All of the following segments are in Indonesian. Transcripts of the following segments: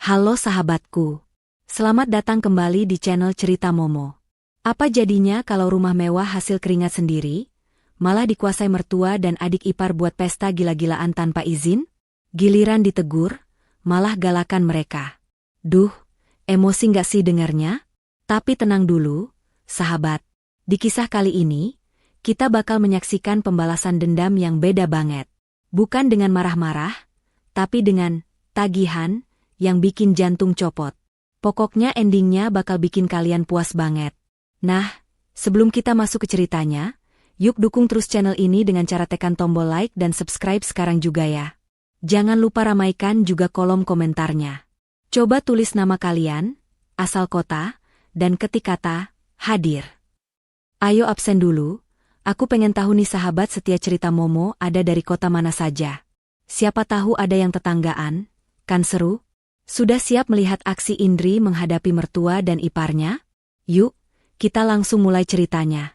Halo sahabatku. Selamat datang kembali di channel Cerita Momo. Apa jadinya kalau rumah mewah hasil keringat sendiri, malah dikuasai mertua dan adik ipar buat pesta gila-gilaan tanpa izin? Giliran ditegur, malah galakan mereka. Duh, emosi nggak sih dengarnya? Tapi tenang dulu, sahabat. Di kisah kali ini, kita bakal menyaksikan pembalasan dendam yang beda banget. Bukan dengan marah-marah, tapi dengan tagihan yang bikin jantung copot. Pokoknya endingnya bakal bikin kalian puas banget. Nah, sebelum kita masuk ke ceritanya, yuk dukung terus channel ini dengan cara tekan tombol like dan subscribe sekarang juga ya. Jangan lupa ramaikan juga kolom komentarnya. Coba tulis nama kalian, asal kota, dan ketik kata hadir. Ayo absen dulu, aku pengen tahu nih sahabat setia Cerita Momo ada dari kota mana saja. Siapa tahu ada yang tetanggaan, kan seru? Sudah siap melihat aksi Indri menghadapi mertua dan iparnya? Yuk, kita langsung mulai ceritanya.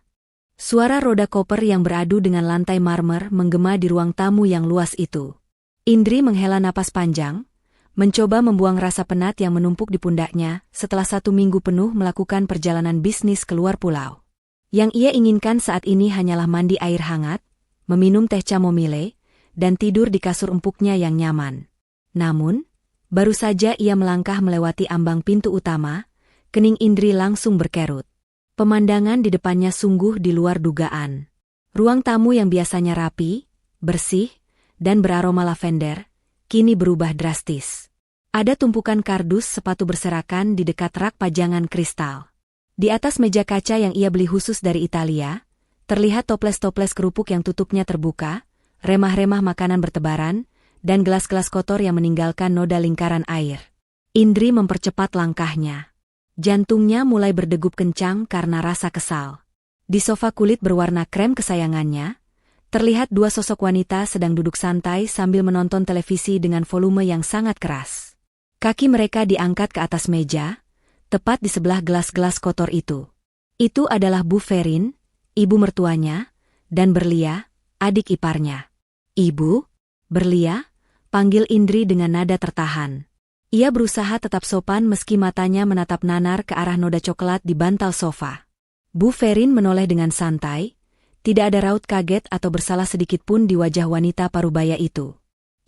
Suara roda koper yang beradu dengan lantai marmer menggema di ruang tamu yang luas itu. Indri menghela napas panjang, mencoba membuang rasa penat yang menumpuk di pundaknya setelah 1 minggu penuh melakukan perjalanan bisnis keluar pulau. Yang ia inginkan saat ini hanyalah mandi air hangat, meminum teh chamomile, dan tidur di kasur empuknya yang nyaman. Namun, baru saja ia melangkah melewati ambang pintu utama, kening Indri langsung berkerut. Pemandangan di depannya sungguh di luar dugaan. Ruang tamu yang biasanya rapi, bersih, dan beraroma lavender, kini berubah drastis. Ada tumpukan kardus sepatu berserakan di dekat rak pajangan kristal. Di atas meja kaca yang ia beli khusus dari Italia, terlihat toples-toples kerupuk yang tutupnya terbuka, remah-remah makanan bertebaran, dan gelas-gelas kotor yang meninggalkan noda lingkaran air. Indri mempercepat langkahnya. Jantungnya mulai berdegup kencang karena rasa kesal. Di sofa kulit berwarna krem kesayangannya, terlihat 2 sosok wanita sedang duduk santai sambil menonton televisi dengan volume yang sangat keras. Kaki mereka diangkat ke atas meja, tepat di sebelah gelas-gelas kotor itu. Itu adalah Bu Ferin, ibu mertuanya, dan Berlia, adik iparnya. Ibu, Berlia, panggil Indri dengan nada tertahan. Ia berusaha tetap sopan meski matanya menatap nanar ke arah noda coklat di bantal sofa. Bu Ferin menoleh dengan santai, tidak ada raut kaget atau bersalah sedikit pun di wajah wanita parubaya itu.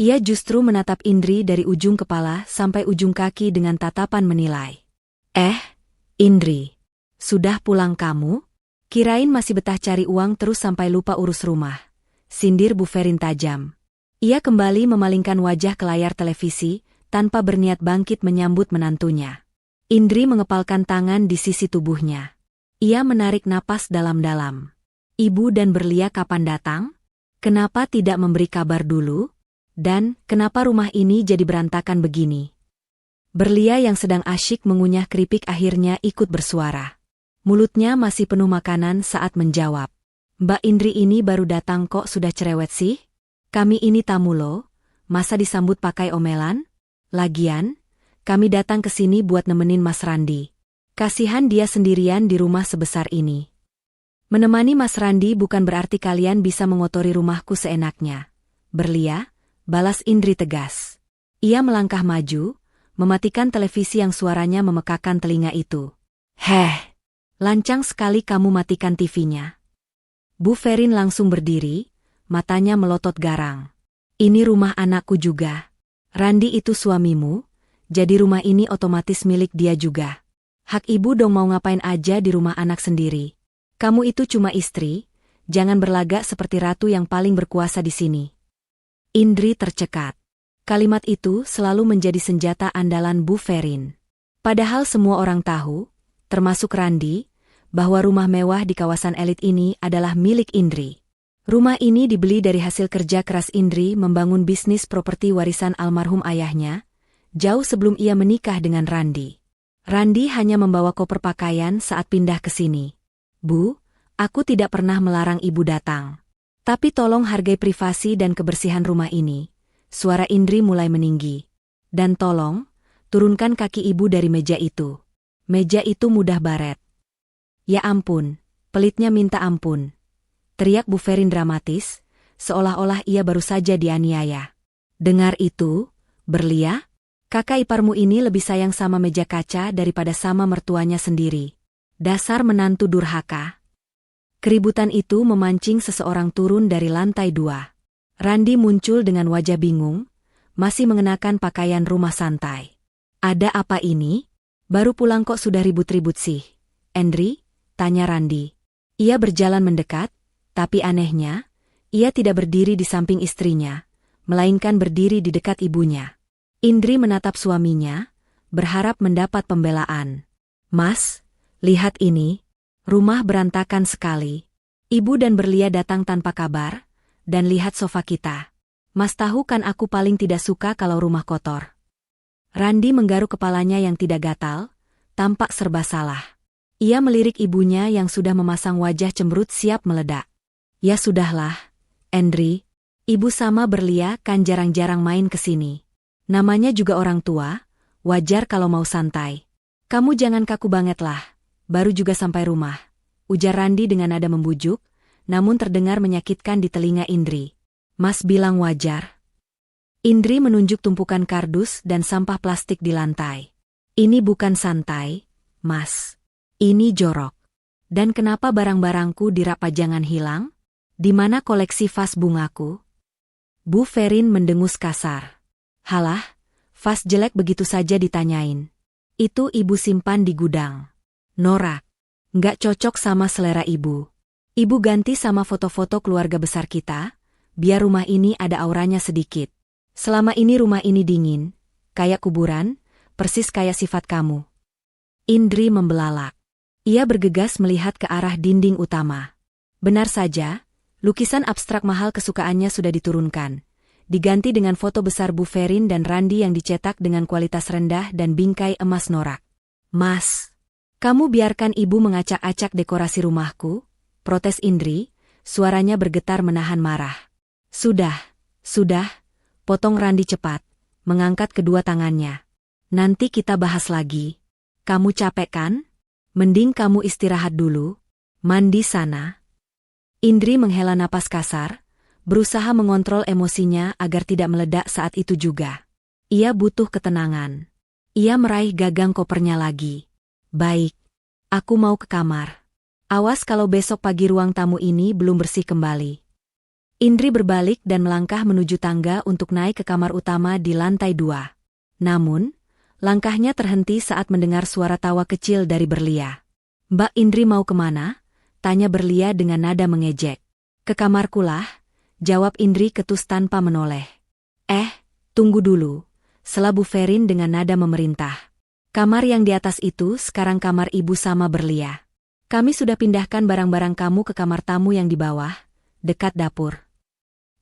Ia justru menatap Indri dari ujung kepala sampai ujung kaki dengan tatapan menilai. Indri, sudah pulang kamu? Kirain masih betah cari uang terus sampai lupa urus rumah. Sindir Bu Ferin tajam. Ia kembali memalingkan wajah ke layar televisi, tanpa berniat bangkit menyambut menantunya. Indri mengepalkan tangan di sisi tubuhnya. Ia menarik napas dalam-dalam. Ibu dan Berlia kapan datang? Kenapa tidak memberi kabar dulu? Dan, kenapa rumah ini jadi berantakan begini? Berlia yang sedang asyik mengunyah keripik akhirnya ikut bersuara. Mulutnya masih penuh makanan saat menjawab. Mbak Indri ini baru datang kok sudah cerewet sih? Kami ini tamu loh, masa disambut pakai omelan? Lagian, kami datang ke sini buat nemenin Mas Randi. Kasihan dia sendirian di rumah sebesar ini. Menemani Mas Randi bukan berarti kalian bisa mengotori rumahku seenaknya. Berlia, balas Indri tegas. Ia melangkah maju, mematikan televisi yang suaranya memekakan telinga itu. Lancang sekali kamu matikan TV-nya. Bu Ferin langsung berdiri, matanya melotot garang. Ini rumah anakku juga. Randi itu suamimu, jadi rumah ini otomatis milik dia juga. Hak ibu dong mau ngapain aja di rumah anak sendiri. Kamu itu cuma istri, jangan berlagak seperti ratu yang paling berkuasa di sini. Indri tercekat. Kalimat itu selalu menjadi senjata andalan Bu Ferin. Padahal semua orang tahu, termasuk Randi, bahwa rumah mewah di kawasan elit ini adalah milik Indri. Rumah ini dibeli dari hasil kerja keras Indri membangun bisnis properti warisan almarhum ayahnya, jauh sebelum ia menikah dengan Randi. Randi hanya membawa koper pakaian saat pindah ke sini. Bu, aku tidak pernah melarang ibu datang. Tapi tolong hargai privasi dan kebersihan rumah ini. Suara Indri mulai meninggi. Dan tolong, turunkan kaki ibu dari meja itu. Meja itu mudah baret. Ya ampun, pelitnya minta ampun. Teriak Bu Ferin dramatis, seolah-olah ia baru saja dianiaya. Dengar itu, Berlia? Kakak iparmu ini lebih sayang sama meja kaca daripada sama mertuanya sendiri. Dasar menantu durhaka. Keributan itu memancing seseorang turun dari lantai 2. Randi muncul dengan wajah bingung, masih mengenakan pakaian rumah santai. Ada apa ini? Baru pulang kok sudah ribut-ribut sih? Andri? Tanya Randi. Ia berjalan mendekat, tapi anehnya, ia tidak berdiri di samping istrinya, melainkan berdiri di dekat ibunya. Indri menatap suaminya, berharap mendapat pembelaan. Mas, lihat ini, rumah berantakan sekali. Ibu dan Berlia datang tanpa kabar, dan lihat sofa kita. Mas tahu kan aku paling tidak suka kalau rumah kotor. Randi menggaruk kepalanya yang tidak gatal, tampak serba salah. Ia melirik ibunya yang sudah memasang wajah cemberut siap meledak. Ya sudahlah, Andri. Ibu sama Berlia kan jarang-jarang main ke sini. Namanya juga orang tua, wajar kalau mau santai. Kamu jangan kaku banget lah, baru juga sampai rumah. Ujar Randi dengan nada membujuk, namun terdengar menyakitkan di telinga Indri. Mas bilang wajar. Indri menunjuk tumpukan kardus dan sampah plastik di lantai. Ini bukan santai, Mas. Ini jorok. Dan kenapa barang-barangku di rak pajangan hilang? Di mana koleksi vas bungaku? Bu Ferin mendengus kasar. Halah, vas jelek begitu saja ditanyain. Itu ibu simpan di gudang. Norak. Nggak cocok sama selera ibu. Ibu ganti sama foto-foto keluarga besar kita, biar rumah ini ada auranya sedikit. Selama ini rumah ini dingin, kayak kuburan, persis kayak sifat kamu. Indri membelalak. Ia bergegas melihat ke arah dinding utama. Benar saja, lukisan abstrak mahal kesukaannya sudah diturunkan. Diganti dengan foto besar Bu Ferin dan Randi yang dicetak dengan kualitas rendah dan bingkai emas norak. Mas, kamu biarkan ibu mengacak-acak dekorasi rumahku? Protes Indri, suaranya bergetar menahan marah. Sudah, potong Randi cepat, mengangkat kedua tangannya. Nanti kita bahas lagi. Kamu capek kan? Mending kamu istirahat dulu. Mandi sana. Indri menghela napas kasar, berusaha mengontrol emosinya agar tidak meledak saat itu juga. Ia butuh ketenangan. Ia meraih gagang kopernya lagi. Baik, aku mau ke kamar. Awas kalau besok pagi ruang tamu ini belum bersih kembali. Indri berbalik dan melangkah menuju tangga untuk naik ke kamar utama di lantai 2. Namun, langkahnya terhenti saat mendengar suara tawa kecil dari Berlia. Mbak Indri mau kemana? Tanya Berlia dengan nada mengejek. Ke kamarkulah, jawab Indri ketus tanpa menoleh. Tunggu dulu, sela Bu Ferin dengan nada memerintah. Kamar yang di atas itu sekarang kamar ibu sama Berlia. Kami sudah pindahkan barang-barang kamu ke kamar tamu yang di bawah, dekat dapur.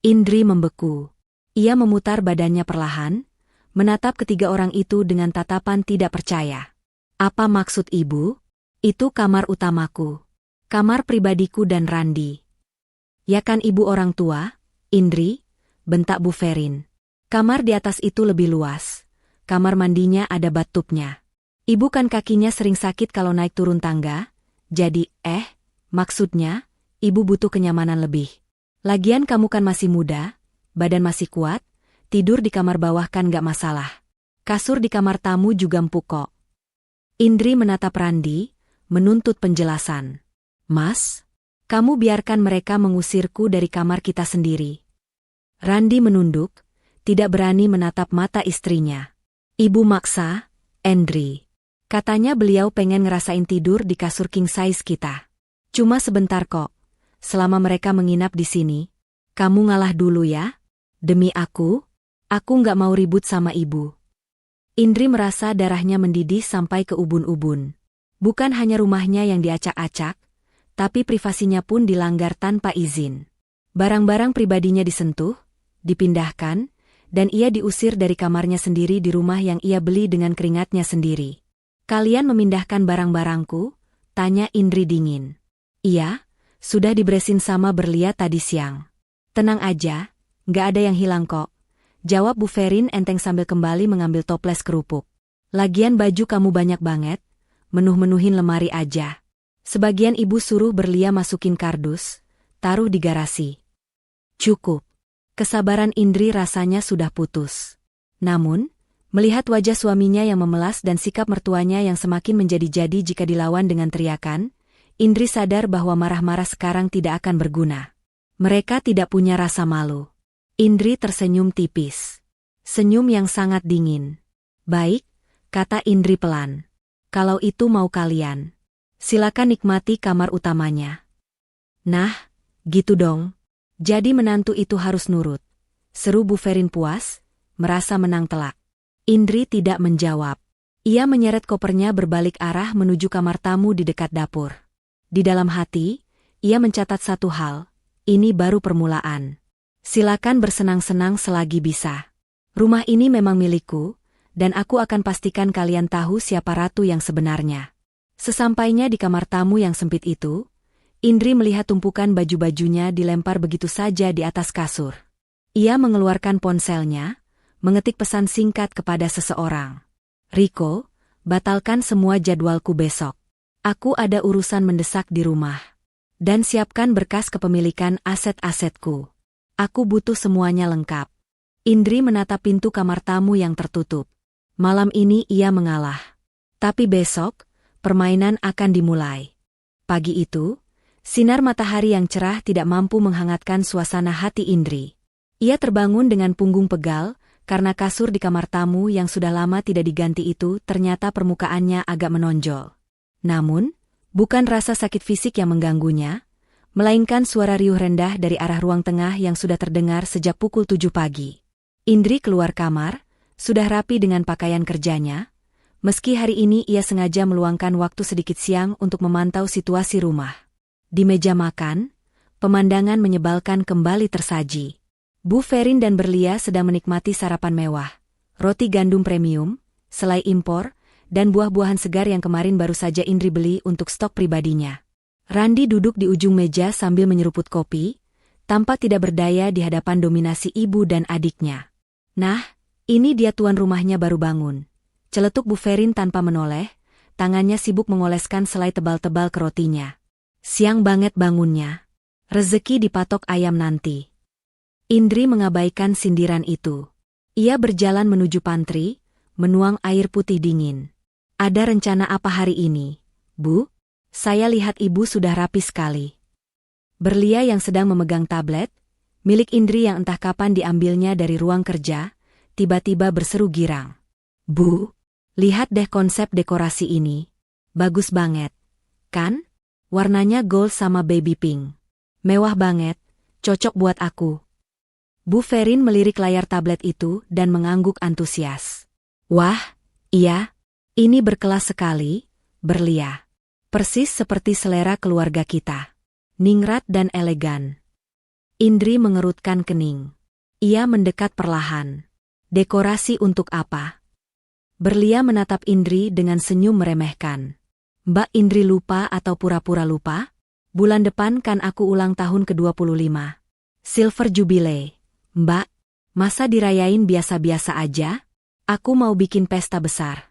Indri membeku. Ia memutar badannya perlahan, menatap ketiga orang itu dengan tatapan tidak percaya. Apa maksud ibu? Itu kamar utamaku. Kamar pribadiku dan Randi. Ya kan ibu orang tua, Indri? Bentak Bu Ferin. Kamar di atas itu lebih luas. Kamar mandinya ada bathtubnya. Ibu kan kakinya sering sakit kalau naik turun tangga. Jadi, maksudnya, ibu butuh kenyamanan lebih. Lagian kamu kan masih muda, badan masih kuat, tidur di kamar bawah kan gak masalah. Kasur di kamar tamu juga empuk kok. Indri menatap Randi, menuntut penjelasan. Mas, kamu biarkan mereka mengusirku dari kamar kita sendiri. Randi menunduk, tidak berani menatap mata istrinya. Ibu maksa, Indri. Katanya beliau pengen ngerasain tidur di kasur king size kita. Cuma sebentar kok. Selama mereka menginap di sini, kamu ngalah dulu ya. Demi aku nggak mau ribut sama ibu. Indri merasa darahnya mendidih sampai ke ubun-ubun. Bukan hanya rumahnya yang diacak-acak, tapi privasinya pun dilanggar tanpa izin. Barang-barang pribadinya disentuh, dipindahkan, dan ia diusir dari kamarnya sendiri di rumah yang ia beli dengan keringatnya sendiri. Kalian memindahkan barang-barangku? Tanya Indri dingin. Iya. Sudah diberesin sama Berlia tadi siang. Tenang aja, nggak ada yang hilang kok. Jawab Bu Ferin enteng sambil kembali mengambil toples kerupuk. Lagian baju kamu banyak banget, menuh-menuhin lemari aja. Sebagian ibu suruh Berlia masukin kardus, taruh di garasi. Cukup. Kesabaran Indri rasanya sudah putus. Namun, Melihat wajah suaminya yang memelas dan sikap mertuanya yang semakin menjadi-jadi jika dilawan dengan teriakan, Indri sadar bahwa marah-marah sekarang tidak akan berguna. Mereka tidak punya rasa malu. Indri tersenyum tipis. Senyum yang sangat dingin. Baik, kata Indri pelan. Kalau itu mau kalian, silakan nikmati kamar utamanya. Nah, gitu dong. Jadi menantu itu harus nurut. Seru Bu Ferin puas, merasa menang telak. Indri tidak menjawab. Ia menyeret kopernya berbalik arah menuju kamar tamu di dekat dapur. Di dalam hati, ia mencatat satu hal. Ini baru permulaan. Silakan bersenang-senang selagi bisa. Rumah ini memang milikku, dan aku akan pastikan kalian tahu siapa ratu yang sebenarnya. Sesampainya di kamar tamu yang sempit itu, Indri melihat tumpukan baju-bajunya dilempar begitu saja di atas kasur. Ia mengeluarkan ponselnya, mengetik pesan singkat kepada seseorang. Riko, batalkan semua jadwalku besok. Aku ada urusan mendesak di rumah. Dan siapkan berkas kepemilikan aset-asetku. Aku butuh semuanya lengkap. Indri menatap pintu kamar tamu yang tertutup. Malam ini ia mengalah. Tapi besok, permainan akan dimulai. Pagi itu, sinar matahari yang cerah tidak mampu menghangatkan suasana hati Indri. Ia terbangun dengan punggung pegal, karena kasur di kamar tamu yang sudah lama tidak diganti itu ternyata permukaannya agak menonjol. Namun, bukan rasa sakit fisik yang mengganggunya, melainkan suara riuh rendah dari arah ruang tengah yang sudah terdengar sejak pukul 7 pagi. Indri keluar kamar, sudah rapi dengan pakaian kerjanya, meski hari ini ia sengaja meluangkan waktu sedikit siang untuk memantau situasi rumah. Di meja makan, pemandangan menyebalkan kembali tersaji. Bu Ferin dan Berlia sedang menikmati sarapan mewah, roti gandum premium, selai impor, dan buah-buahan segar yang kemarin baru saja Indri beli untuk stok pribadinya. Randi duduk di ujung meja sambil menyeruput kopi, tampak tidak berdaya di hadapan dominasi ibu dan adiknya. Nah, ini dia tuan rumahnya baru bangun. Celetuk Bu Ferin tanpa menoleh, tangannya sibuk mengoleskan selai tebal-tebal ke rotinya. Siang banget bangunnya. Rezeki dipatok ayam nanti. Indri mengabaikan sindiran itu. Ia berjalan menuju pantry, menuang air putih dingin. Ada rencana apa hari ini, Bu? Saya lihat ibu sudah rapi sekali. Berlia yang sedang memegang tablet, milik Indri yang entah kapan diambilnya dari ruang kerja, tiba-tiba berseru girang. Bu, lihat deh konsep dekorasi ini. Bagus banget. Kan? Warnanya gold sama baby pink. Mewah banget, cocok buat aku. Bu Ferin melirik layar tablet itu dan mengangguk antusias. Wah, iya, ini berkelas sekali, Berlia. Persis seperti selera keluarga kita. Ningrat dan elegan. Indri mengerutkan kening. Ia mendekat perlahan. Dekorasi untuk apa? Berlia menatap Indri dengan senyum meremehkan. Mbak Indri lupa atau pura-pura lupa? Bulan depan kan aku ulang tahun ke-25. Silver Jubilee. Mbak, masa dirayain biasa-biasa aja? Aku mau bikin pesta besar.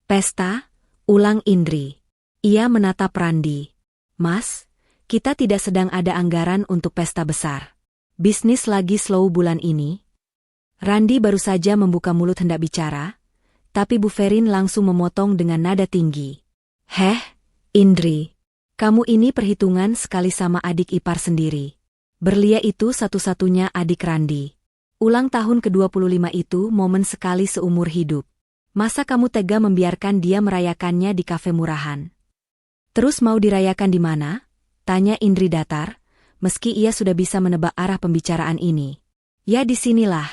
Pesta? Ulang Indri. Ia menatap Randi. Mas, kita tidak sedang ada anggaran untuk pesta besar. Bisnis lagi slow bulan ini. Randi baru saja membuka mulut hendak bicara, tapi Bu Ferin langsung memotong dengan nada tinggi. Heh, Indri, kamu ini perhitungan sekali sama adik ipar sendiri. Berlia itu satu-satunya adik Randi. Ulang tahun ke-25 itu momen sekali seumur hidup. Masa kamu tega membiarkan dia merayakannya di kafe murahan? Terus mau dirayakan di mana? Tanya Indri datar, meski ia sudah bisa menebak arah pembicaraan ini. Ya di sinilah.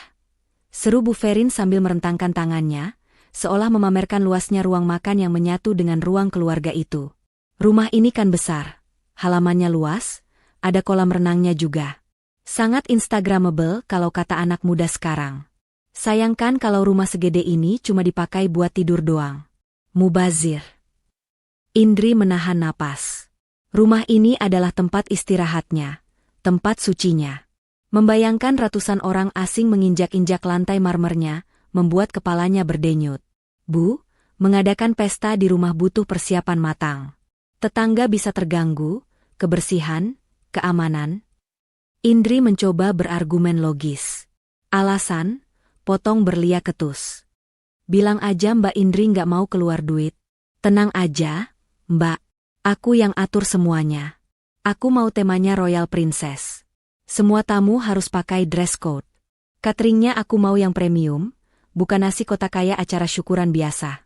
Seru Bu Ferin sambil merentangkan tangannya, seolah memamerkan luasnya ruang makan yang menyatu dengan ruang keluarga itu. Rumah ini kan besar, halamannya luas, ada kolam renangnya juga. Sangat instagramable kalau kata anak muda sekarang. Sayangkan kalau rumah segede ini cuma dipakai buat tidur doang. Mubazir. Indri menahan napas. Rumah ini adalah tempat istirahatnya, tempat sucinya. Membayangkan ratusan orang asing menginjak-injak lantai marmernya, membuat kepalanya berdenyut. Bu, mengadakan pesta di rumah butuh persiapan matang. Tetangga bisa terganggu, kebersihan, keamanan. Indri mencoba berargumen logis. Alasan, potong Berlia ketus. Bilang aja Mbak Indri nggak mau keluar duit. Tenang aja, Mbak. Aku yang atur semuanya. Aku mau temanya Royal Princess. Semua tamu harus pakai dress code. Cateringnya aku mau yang premium, bukan nasi kotak kayak acara syukuran biasa.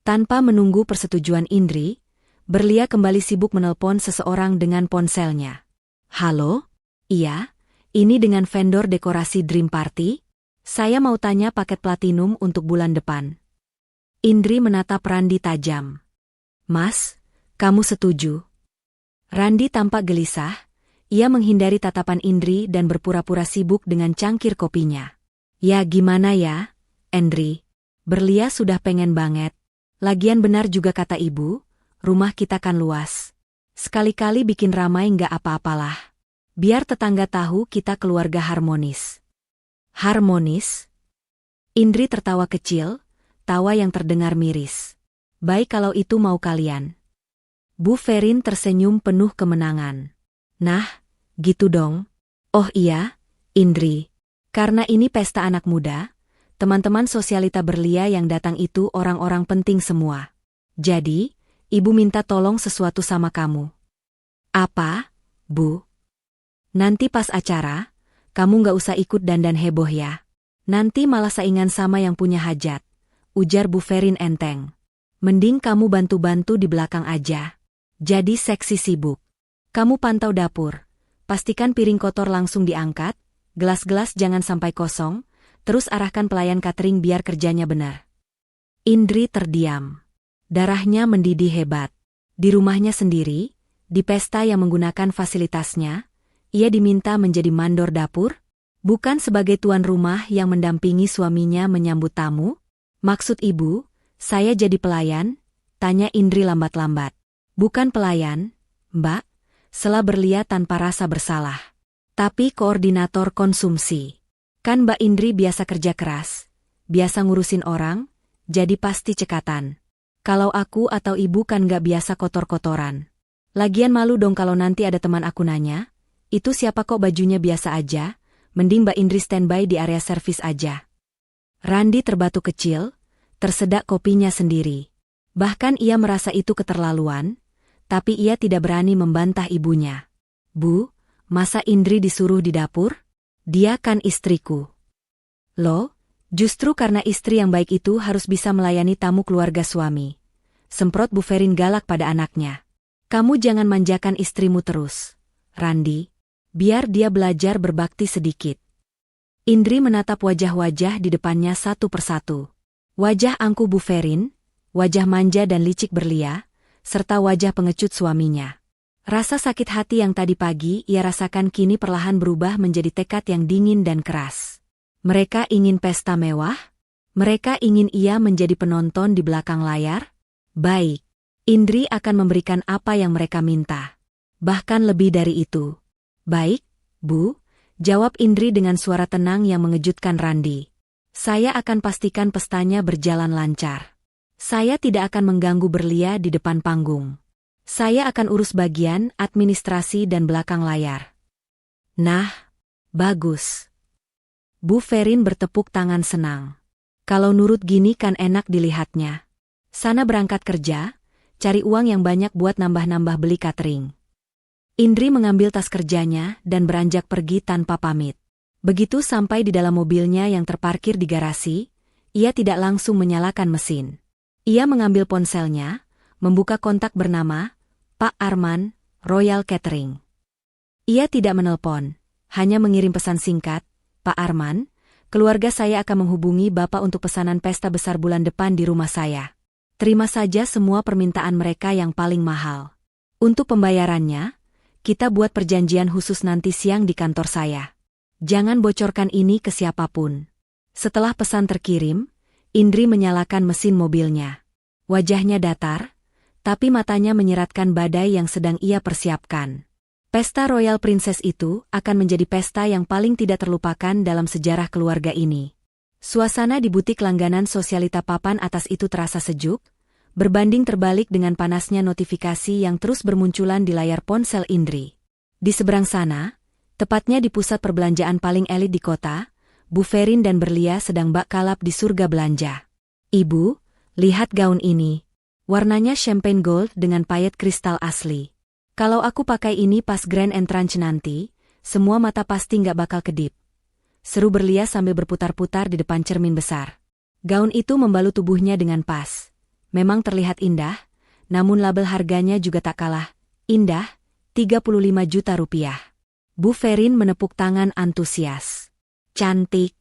Tanpa menunggu persetujuan Indri, Berlia kembali sibuk menelpon seseorang dengan ponselnya. Halo? Iya, ini dengan vendor dekorasi Dream Party? Saya mau tanya paket platinum untuk bulan depan. Indri menatap Randi tajam. Mas, kamu setuju? Randi tampak gelisah, ia menghindari tatapan Indri dan berpura-pura sibuk dengan cangkir kopinya. Ya gimana ya, Indri? Berlia sudah pengen banget. Lagian benar juga kata ibu, rumah kita kan luas. Sekali-kali bikin ramai nggak apa-apalah. Biar tetangga tahu kita keluarga harmonis. Harmonis? Indri tertawa kecil, tawa yang terdengar miris. Baik kalau itu mau kalian. Bu Ferin tersenyum penuh kemenangan. Nah, gitu dong. Oh iya, Indri. Karena ini pesta anak muda, teman-teman sosialita Berlia yang datang itu orang-orang penting semua. Jadi, ibu minta tolong sesuatu sama kamu. Apa, Bu? Nanti pas acara, kamu nggak usah ikut dandan heboh ya. Nanti malah saingan sama yang punya hajat, ujar Bu Ferin enteng. Mending kamu bantu-bantu di belakang aja. Jadi seksi sibuk. Kamu pantau dapur. Pastikan piring kotor langsung diangkat, gelas-gelas jangan sampai kosong, terus arahkan pelayan catering biar kerjanya benar. Indri terdiam. Darahnya mendidih hebat. Di rumahnya sendiri, di pesta yang menggunakan fasilitasnya, ia diminta menjadi mandor dapur? Bukan sebagai tuan rumah yang mendampingi suaminya menyambut tamu? Maksud ibu, saya jadi pelayan? Tanya Indri lambat-lambat. Bukan pelayan, Mbak, sela Berlia tanpa rasa bersalah. Tapi koordinator konsumsi. Kan Mbak Indri biasa kerja keras, biasa ngurusin orang, jadi pasti cekatan. Kalau aku atau ibu kan gak biasa kotor-kotoran. Lagian malu dong kalau nanti ada teman aku nanya, itu siapa kok bajunya biasa aja, mending Mbak Indri standby di area servis aja. Randi terbatu kecil, tersedak kopinya sendiri. Bahkan ia merasa itu keterlaluan, tapi ia tidak berani membantah ibunya. Bu, masa Indri disuruh di dapur? Dia kan istriku. Loh, justru karena istri yang baik itu harus bisa melayani tamu keluarga suami. Semprot Bu Ferin galak pada anaknya. Kamu jangan manjakan istrimu terus, Randi. Biar dia belajar berbakti sedikit. Indri menatap wajah-wajah di depannya satu persatu. Wajah angkuh Bu Ferin, wajah manja dan licik Berlia, serta wajah pengecut suaminya. Rasa sakit hati yang tadi pagi ia rasakan kini perlahan berubah menjadi tekad yang dingin dan keras. Mereka ingin pesta mewah? Mereka ingin ia menjadi penonton di belakang layar? Baik, Indri akan memberikan apa yang mereka minta. Bahkan lebih dari itu. Baik, Bu, jawab Indri dengan suara tenang yang mengejutkan Randi. Saya akan pastikan pestanya berjalan lancar. Saya tidak akan mengganggu Berlia di depan panggung. Saya akan urus bagian administrasi dan belakang layar. Nah, bagus. Bu Ferin bertepuk tangan senang. Kalau nurut gini kan enak dilihatnya. Sana berangkat kerja, cari uang yang banyak buat nambah-nambah beli catering. Indri mengambil tas kerjanya dan beranjak pergi tanpa pamit. Begitu sampai di dalam mobilnya yang terparkir di garasi, ia tidak langsung menyalakan mesin. Ia mengambil ponselnya, membuka kontak bernama Pak Arman, Royal Catering. Ia tidak menelpon, hanya mengirim pesan singkat, Pak Arman, keluarga saya akan menghubungi Bapak untuk pesanan pesta besar bulan depan di rumah saya. Terima saja semua permintaan mereka yang paling mahal. Untuk pembayarannya, kita buat perjanjian khusus nanti siang di kantor saya. Jangan bocorkan ini ke siapapun. Setelah pesan terkirim, Indri menyalakan mesin mobilnya. Wajahnya datar, tapi matanya menyeratkan badai yang sedang ia persiapkan. Pesta Royal Princess itu akan menjadi pesta yang paling tidak terlupakan dalam sejarah keluarga ini. Suasana di butik langganan sosialita papan atas itu terasa sejuk, berbanding terbalik dengan panasnya notifikasi yang terus bermunculan di layar ponsel Indri. Di seberang sana, tepatnya di pusat perbelanjaan paling elit di kota, Bu Ferin dan Berlia sedang bak kalap di surga belanja. Ibu, lihat gaun ini. Warnanya champagne gold dengan payet kristal asli. Kalau aku pakai ini pas grand entrance nanti, semua mata pasti nggak bakal kedip. Seru Berlia sambil berputar-putar di depan cermin besar. Gaun itu membalut tubuhnya dengan pas. Memang terlihat indah, namun label harganya juga tak kalah. Indah, 35 juta rupiah. Bu Ferin menepuk tangan antusias. Cantik.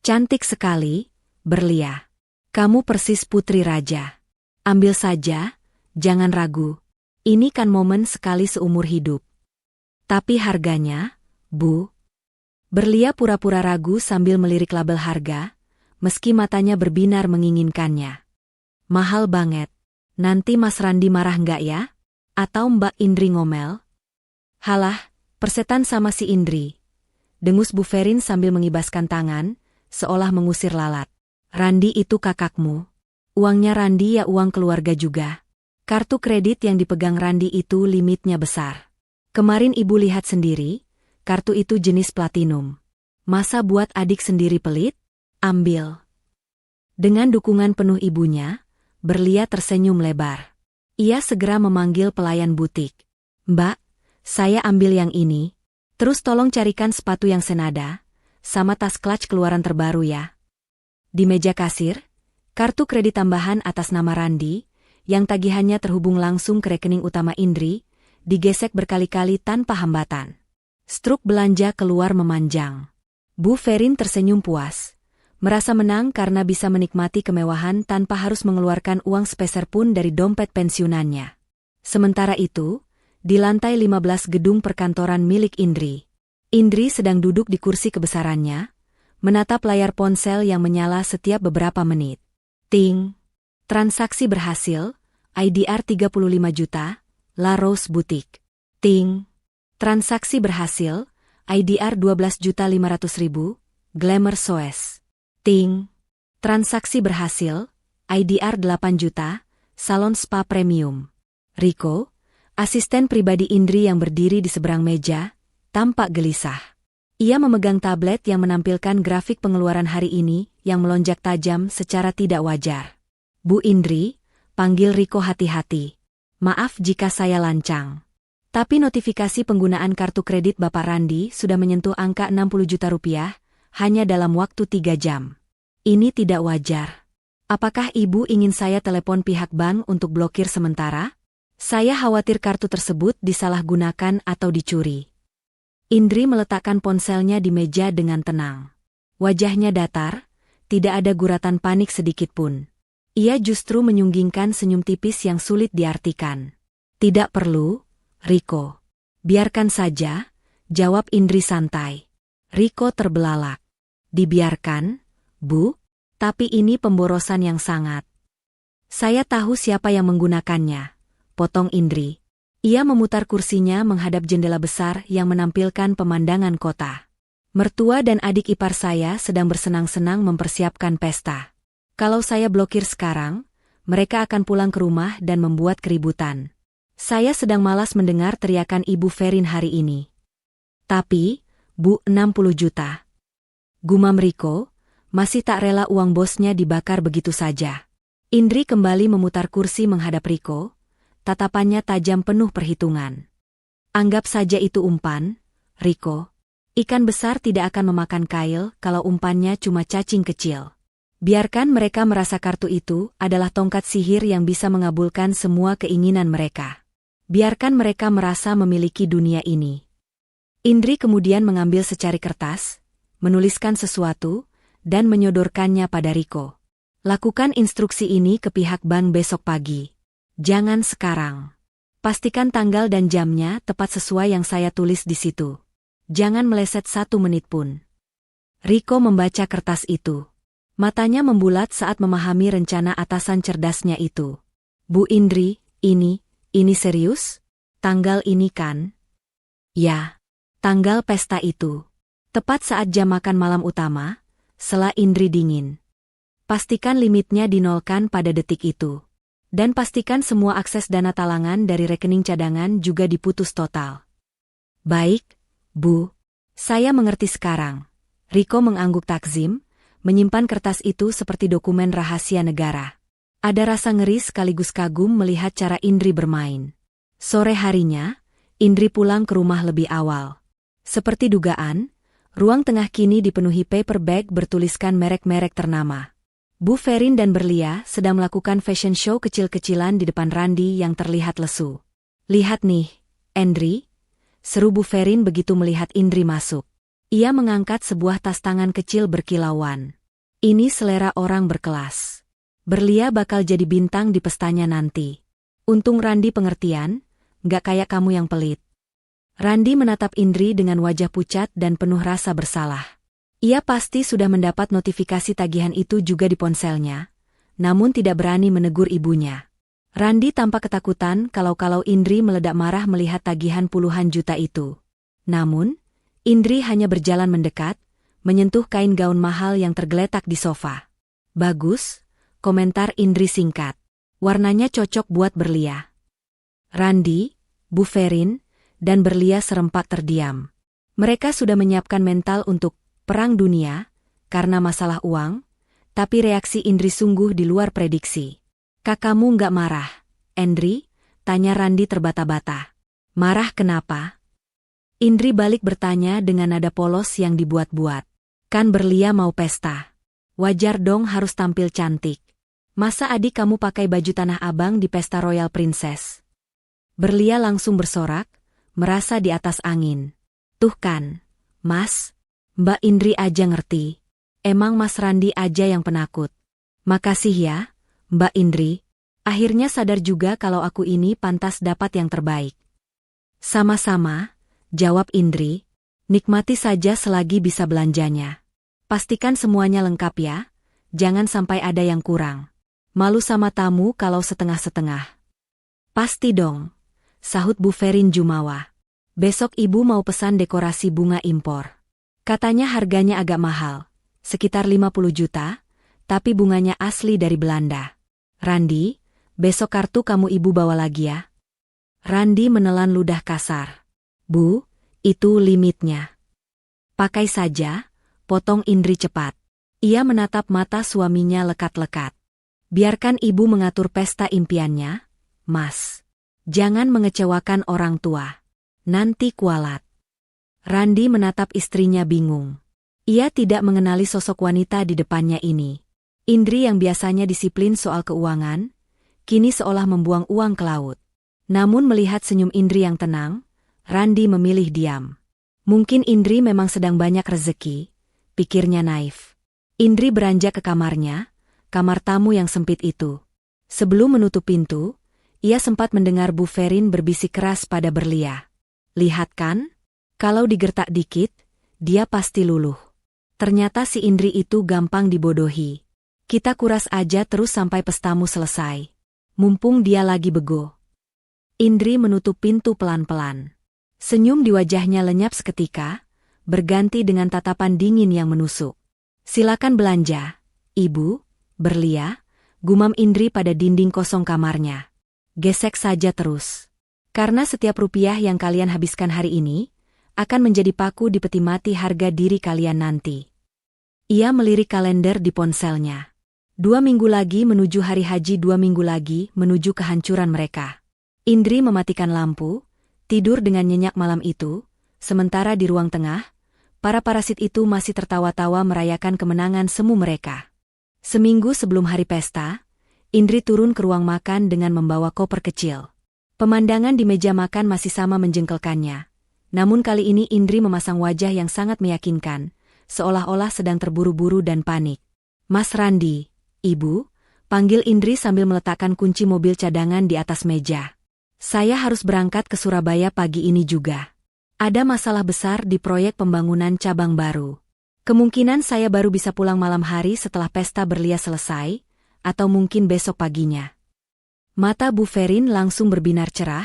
Cantik sekali, Berlia. Kamu persis putri raja. Ambil saja, jangan ragu. Ini kan momen sekali seumur hidup. Tapi harganya, Bu? Berlia pura-pura ragu sambil melirik label harga, meski matanya berbinar menginginkannya. Mahal banget. Nanti Mas Randi marah nggak ya? Atau Mbak Indri ngomel? Halah, persetan sama si Indri. Dengus Bu Ferin sambil mengibaskan tangan, seolah mengusir lalat. Randi itu kakakmu. Uangnya Randi ya uang keluarga juga. Kartu kredit yang dipegang Randi itu limitnya besar. Kemarin ibu lihat sendiri, kartu itu jenis platinum. Masa buat adik sendiri pelit? Ambil. Dengan dukungan penuh ibunya, Berlia tersenyum lebar. Ia segera memanggil pelayan butik. Mbak, saya ambil yang ini. Terus tolong carikan sepatu yang senada, sama tas clutch keluaran terbaru ya. Di meja kasir, kartu kredit tambahan atas nama Randi, yang tagihannya terhubung langsung ke rekening utama Indri, digesek berkali-kali tanpa hambatan. Struk belanja keluar memanjang. Bu Ferin tersenyum puas. Merasa menang karena bisa menikmati kemewahan tanpa harus mengeluarkan uang sepeser pun dari dompet pensiunannya. Sementara itu, di lantai 15 gedung perkantoran milik Indri. Indri sedang duduk di kursi kebesarannya, menatap layar ponsel yang menyala setiap beberapa menit. Ting! Transaksi berhasil, IDR 35 juta, La Rose Boutique. Ting! Transaksi berhasil, IDR 12.500.000, Glamour Soes. Ting! Transaksi berhasil, IDR 8 juta, Salon Spa Premium. Riko, asisten pribadi Indri yang berdiri di seberang meja, tampak gelisah. Ia memegang tablet yang menampilkan grafik pengeluaran hari ini yang melonjak tajam secara tidak wajar. Bu Indri, panggil Riko hati-hati. Maaf jika saya lancang. Tapi notifikasi penggunaan kartu kredit Bapak Randi sudah menyentuh angka 60 juta rupiah, hanya dalam waktu 3 jam. Ini tidak wajar. Apakah Ibu ingin saya telepon pihak bank untuk blokir sementara? Saya khawatir kartu tersebut disalahgunakan atau dicuri. Indri meletakkan ponselnya di meja dengan tenang. Wajahnya datar, tidak ada guratan panik sedikitpun. Ia justru menyunggingkan senyum tipis yang sulit diartikan. Tidak perlu, Riko. Biarkan saja, jawab Indri santai. Riko terbelalak. Dibiarkan, Bu? Tapi ini pemborosan yang sangat. Saya tahu siapa yang menggunakannya, potong Indri. Ia memutar kursinya menghadap jendela besar yang menampilkan pemandangan kota. Mertua dan adik ipar saya sedang bersenang-senang mempersiapkan pesta. Kalau saya blokir sekarang, mereka akan pulang ke rumah dan membuat keributan. Saya sedang malas mendengar teriakan Ibu Ferin hari ini. Tapi, Bu 60 juta. Gumam Riko, masih tak rela uang bosnya dibakar begitu saja. Indri kembali memutar kursi menghadap Riko, tatapannya tajam penuh perhitungan. Anggap saja itu umpan, Riko. Ikan besar tidak akan memakan kail kalau umpannya cuma cacing kecil. Biarkan mereka merasa kartu itu adalah tongkat sihir yang bisa mengabulkan semua keinginan mereka. Biarkan mereka merasa memiliki dunia ini. Indri kemudian mengambil secari kertas, menuliskan sesuatu, dan menyodorkannya pada Riko. Lakukan instruksi ini ke pihak bank besok pagi. Jangan sekarang. Pastikan tanggal dan jamnya tepat sesuai yang saya tulis di situ. Jangan meleset 1 menit pun. Riko membaca kertas itu. Matanya membulat saat memahami rencana atasan cerdasnya itu. Bu Indri, ini serius? Tanggal ini kan? Ya, tanggal pesta itu. Tepat saat jam makan malam utama, sela Indri dingin. Pastikan limitnya dinolkan pada detik itu. Dan pastikan semua akses dana talangan dari rekening cadangan juga diputus total. Baik, Bu. Saya mengerti sekarang. Riko mengangguk takzim, menyimpan kertas itu seperti dokumen rahasia negara. Ada rasa ngeri sekaligus kagum melihat cara Indri bermain. Sore harinya, Indri pulang ke rumah lebih awal. Seperti dugaan, ruang tengah kini dipenuhi paper bag bertuliskan merek-merek ternama. Bu Ferin dan Berlia sedang melakukan fashion show kecil-kecilan di depan Randi yang terlihat lesu. "Lihat nih, Indri," seru Bu Ferin begitu melihat Indri masuk. Ia mengangkat sebuah tas tangan kecil berkilauan. "Ini selera orang berkelas. Berlia bakal jadi bintang di pestanya nanti. Untung Randi pengertian, nggak kayak kamu yang pelit." Randi menatap Indri dengan wajah pucat dan penuh rasa bersalah. Ia pasti sudah mendapat notifikasi tagihan itu juga di ponselnya, namun tidak berani menegur ibunya. Randi tampak ketakutan kalau Indri meledak marah melihat tagihan puluhan juta itu. Namun, Indri hanya berjalan mendekat, menyentuh kain gaun mahal yang tergeletak di sofa. "Bagus," komentar Indri singkat. "Warnanya cocok buat Berlia." Randi, Bu Ferin, dan Berlia serempak terdiam. Mereka sudah menyiapkan mental untuk perang dunia karena masalah uang, tapi reaksi Indri sungguh di luar prediksi. "Kakakmu nggak marah, Indri?" tanya Randi terbata-bata. "Marah kenapa?" Indri balik bertanya dengan nada polos yang dibuat-buat. "Kan Berlia mau pesta. Wajar dong harus tampil cantik. Masa adik kamu pakai baju tanah abang di pesta Royal Princess?" Berlia langsung bersorak, merasa di atas angin. "Tuh kan, Mas, Mbak Indri aja ngerti. Emang Mas Randi aja yang penakut." "Makasih ya, Mbak Indri. Akhirnya sadar juga kalau aku ini pantas dapat yang terbaik." "Sama-sama," jawab Indri. "Nikmati saja selagi bisa belanjanya. Pastikan semuanya lengkap ya, jangan sampai ada yang kurang. Malu sama tamu kalau setengah-setengah." "Pasti dong," sahut Bu Ferin jumawa. "Besok ibu mau pesan dekorasi bunga impor. Katanya harganya agak mahal, sekitar 50 juta, tapi bunganya asli dari Belanda. Randi, besok kartu kamu ibu bawa lagi ya." Randi menelan ludah kasar. "Bu, itu limitnya." "Pakai saja," potong Indri cepat. Ia menatap mata suaminya lekat-lekat. "Biarkan ibu mengatur pesta impiannya, Mas. Jangan mengecewakan orang tua. Nanti kualat." Randi menatap istrinya bingung. Ia tidak mengenali sosok wanita di depannya ini. Indri yang biasanya disiplin soal keuangan, kini seolah membuang uang ke laut. Namun melihat senyum Indri yang tenang, Randi memilih diam. Mungkin Indri memang sedang banyak rezeki, pikirnya naif. Indri beranjak ke kamarnya, kamar tamu yang sempit itu. Sebelum menutup pintu, ia sempat mendengar Bu Ferin berbisik keras pada Berlia. "Lihat kan? Kalau digertak dikit, dia pasti luluh. Ternyata si Indri itu gampang dibodohi. Kita kuras aja terus sampai pestamu selesai. Mumpung dia lagi bego." Indri menutup pintu pelan-pelan. Senyum di wajahnya lenyap seketika, berganti dengan tatapan dingin yang menusuk. "Silakan belanja, Ibu, Berlia," gumam Indri pada dinding kosong kamarnya. "Gesek saja terus. Karena setiap rupiah yang kalian habiskan hari ini, akan menjadi paku di peti mati harga diri kalian nanti." Ia melirik kalender di ponselnya. 2 minggu lagi menuju hari haji, 2 minggu lagi menuju kehancuran mereka. Indri mematikan lampu, tidur dengan nyenyak malam itu, sementara di ruang tengah, para parasit itu masih tertawa-tawa merayakan kemenangan semu mereka. Seminggu sebelum hari pesta, Indri turun ke ruang makan dengan membawa koper kecil. Pemandangan di meja makan masih sama menjengkelkannya. Namun kali ini Indri memasang wajah yang sangat meyakinkan, seolah-olah sedang terburu-buru dan panik. "Mas Randi, Ibu," panggil Indri sambil meletakkan kunci mobil cadangan di atas meja. "Saya harus berangkat ke Surabaya pagi ini juga. Ada masalah besar di proyek pembangunan cabang baru. Kemungkinan saya baru bisa pulang malam hari setelah pesta Berlia selesai, atau mungkin besok paginya." Mata Bu Ferin langsung berbinar cerah,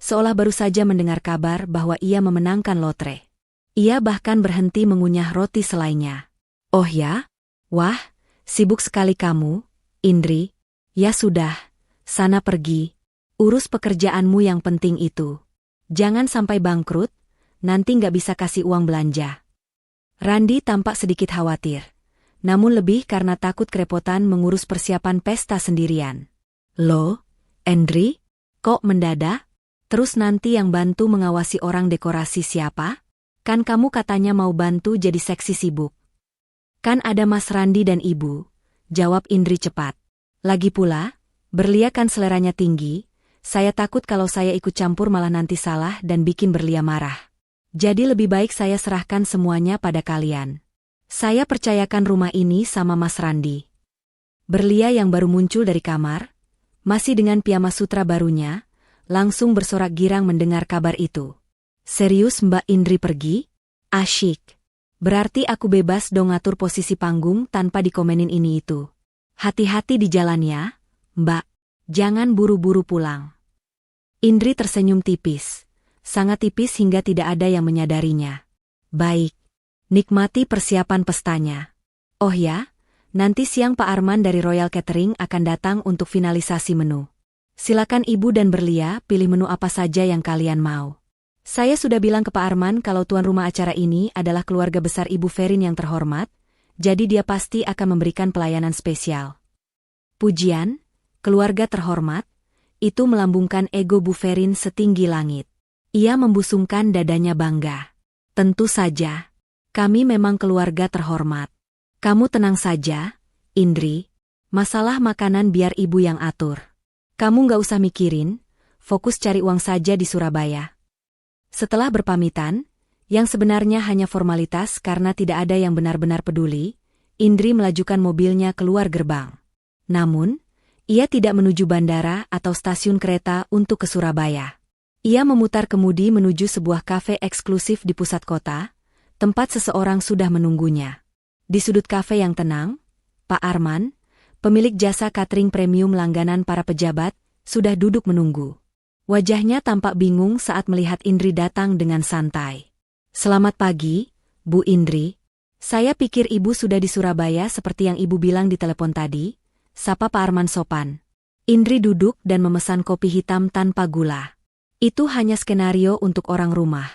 seolah baru saja mendengar kabar bahwa ia memenangkan lotre. Ia bahkan berhenti mengunyah roti selainya. "Oh ya? Wah, sibuk sekali kamu, Indri. Ya sudah, sana pergi. Urus pekerjaanmu yang penting itu. Jangan sampai bangkrut, nanti nggak bisa kasih uang belanja." Randi tampak sedikit khawatir. namun lebih karena takut kerepotan mengurus persiapan pesta sendirian. Loh, Indri? Kok mendadak? Terus nanti yang bantu mengawasi orang dekorasi siapa? Kan kamu katanya mau bantu jadi seksi sibuk. Kan ada Mas Randi dan Ibu, jawab Indri cepat. Lagi pula, Berlia kan seleranya tinggi, saya takut kalau saya ikut campur malah nanti salah dan bikin Berlia marah. Jadi lebih baik saya serahkan semuanya pada kalian. Saya percayakan rumah ini sama Mas Randi. Berlia yang baru muncul dari kamar, masih dengan piyama sutra barunya, langsung bersorak girang mendengar kabar itu. Serius Mbak Indri pergi? Asyik. Berarti aku bebas dong ngatur posisi panggung tanpa dikomenin ini itu. Hati-hati di jalan ya, Mbak. Jangan buru-buru pulang. Indri tersenyum tipis. Sangat tipis hingga tidak ada yang menyadarinya. Baik. Nikmati persiapan pestanya. Oh ya, nanti siang Pak Arman dari Royal Catering akan datang untuk finalisasi menu. Silakan Ibu dan Berlia pilih menu apa saja yang kalian mau. Saya sudah bilang ke Pak Arman kalau tuan rumah acara ini adalah keluarga besar Ibu Ferin yang terhormat, jadi dia pasti akan memberikan pelayanan spesial. Pujian, keluarga terhormat, itu melambungkan ego Bu Ferin setinggi langit. Ia membusungkan dadanya bangga. Tentu saja. Kami memang keluarga terhormat. Kamu tenang saja, Indri. Masalah makanan biar ibu yang atur. Kamu nggak usah mikirin, fokus cari uang saja di Surabaya. Setelah berpamitan, yang sebenarnya hanya formalitas karena tidak ada yang benar-benar peduli, Indri melajukan mobilnya keluar gerbang. Namun, ia tidak menuju bandara atau stasiun kereta untuk ke Surabaya. Ia memutar kemudi menuju sebuah kafe eksklusif di pusat kota, tempat seseorang sudah menunggunya. Di sudut kafe yang tenang, Pak Arman, pemilik jasa catering premium langganan para pejabat, sudah duduk menunggu. Wajahnya tampak bingung saat melihat Indri datang dengan santai. Selamat pagi, Bu Indri. Saya pikir Ibu sudah di Surabaya seperti yang Ibu bilang di telepon tadi, sapa Pak Arman sopan. Indri duduk dan memesan kopi hitam tanpa gula. Itu hanya skenario untuk orang rumah,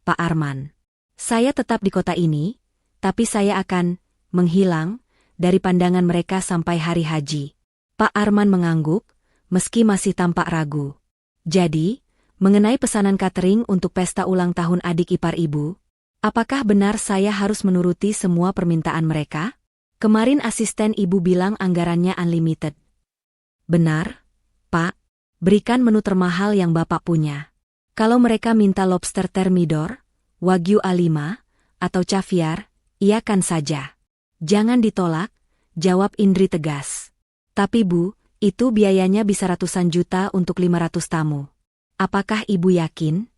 Pak Arman. Saya tetap di kota ini, tapi saya akan menghilang dari pandangan mereka sampai hari haji. Pak Arman mengangguk, meski masih tampak ragu. Jadi, mengenai pesanan catering untuk pesta ulang tahun adik ipar Ibu, apakah benar saya harus menuruti semua permintaan mereka? Kemarin asisten Ibu bilang anggarannya unlimited. Benar, Pak. Berikan menu termahal yang Bapak punya. Kalau mereka minta lobster thermidor, Wagyu A5, atau caviar, iakan saja. Jangan ditolak, jawab Indri tegas. Tapi Bu, itu biayanya bisa ratusan juta untuk 500 tamu. Apakah Ibu yakin?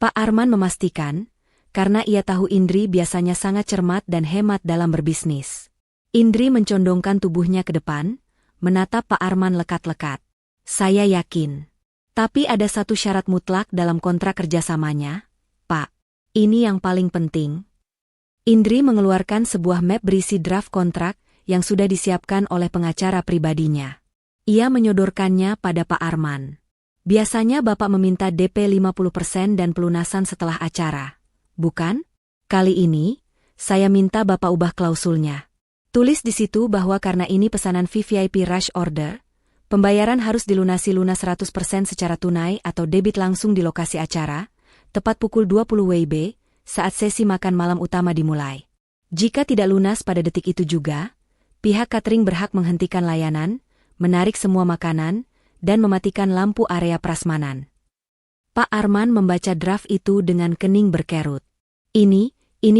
Pak Arman memastikan, karena ia tahu Indri biasanya sangat cermat dan hemat dalam berbisnis. Indri mencondongkan tubuhnya ke depan, menatap Pak Arman lekat-lekat. Saya yakin. Tapi ada satu syarat mutlak dalam kontrak kerjasamanya, Pak. Ini yang paling penting. Indri mengeluarkan sebuah map berisi draft kontrak yang sudah disiapkan oleh pengacara pribadinya. Ia menyodorkannya pada Pak Arman. Biasanya Bapak meminta DP 50% dan pelunasan setelah acara. Bukan? Kali ini, saya minta Bapak ubah klausulnya. Tulis di situ bahwa karena ini pesanan VVIP rush order, pembayaran harus dilunasi lunas 100% secara tunai atau debit langsung di lokasi acara, tepat pukul 20 WIB, saat sesi makan malam utama dimulai. Jika tidak lunas pada detik itu juga, pihak catering berhak menghentikan layanan, menarik semua makanan, dan mematikan lampu area prasmanan. Pak Arman membaca draft itu dengan kening berkerut. Ini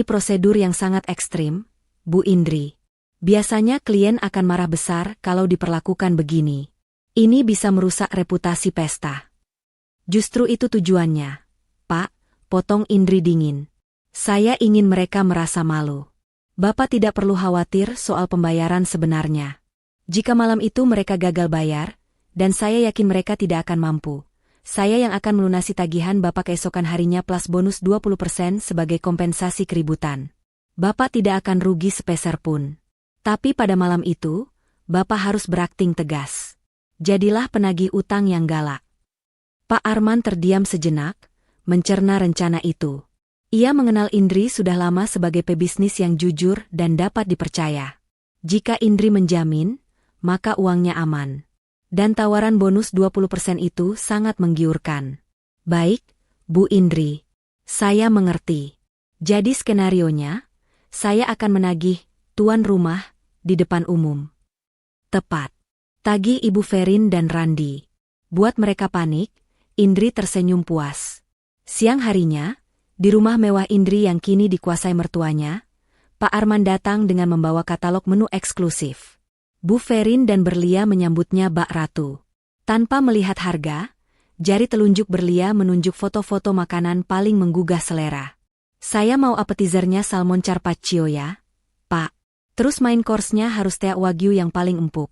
prosedur yang sangat ekstrim, Bu Indri. Biasanya klien akan marah besar kalau diperlakukan begini. Ini bisa merusak reputasi pesta. Justru itu tujuannya. Pak, potong Indri dingin. Saya ingin mereka merasa malu. Bapak tidak perlu khawatir soal pembayaran sebenarnya. Jika malam itu mereka gagal bayar, dan saya yakin mereka tidak akan mampu, saya yang akan melunasi tagihan Bapak keesokan harinya plus bonus 20% sebagai kompensasi keributan. Bapak tidak akan rugi sepeser pun. Tapi pada malam itu, Bapak harus berakting tegas. Jadilah penagih utang yang galak. Pak Arman terdiam sejenak, mencerna rencana itu. Ia mengenal Indri sudah lama sebagai pebisnis yang jujur dan dapat dipercaya. Jika Indri menjamin, maka uangnya aman. Dan tawaran bonus 20% itu sangat menggiurkan. Baik, Bu Indri. Saya mengerti. Jadi skenarionya, saya akan menagih tuan rumah di depan umum. Tepat. Tagih Ibu Ferin dan Randi. Buat mereka panik, Indri tersenyum puas. Siang harinya, di rumah mewah Indri yang kini dikuasai mertuanya, Pak Arman datang dengan membawa katalog menu eksklusif. Bu Ferin dan Berlia menyambutnya bak ratu. Tanpa melihat harga, jari telunjuk Berlia menunjuk foto-foto makanan paling menggugah selera. Saya mau appetizernya salmon carpaccio ya, Pak. Terus main course-nya harus steak wagyu yang paling empuk.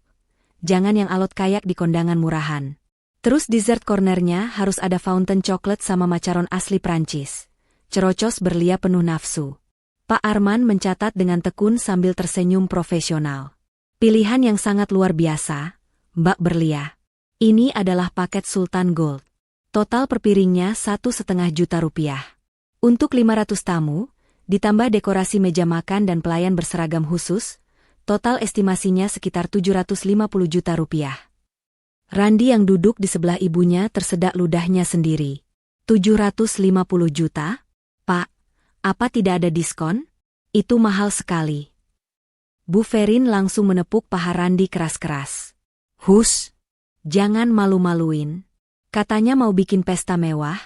Jangan yang alot kayak di kondangan murahan. Terus dessert cornernya harus ada fountain coklat sama macaron asli Prancis. Cerocos Berlia penuh nafsu. Pak Arman mencatat dengan tekun sambil tersenyum profesional. Pilihan yang sangat luar biasa, Mbak Berlia. Ini adalah paket Sultan Gold. Total per piringnya 1,5 juta rupiah. Untuk 500 tamu, ditambah dekorasi meja makan dan pelayan berseragam khusus, total estimasinya sekitar 750 juta rupiah. Randi yang duduk di sebelah ibunya tersedak ludahnya sendiri. 750 juta? Pak, apa tidak ada diskon? Itu mahal sekali. Bu Ferin langsung menepuk paha Randi keras-keras. Hus, jangan malu-maluin. Katanya mau bikin pesta mewah,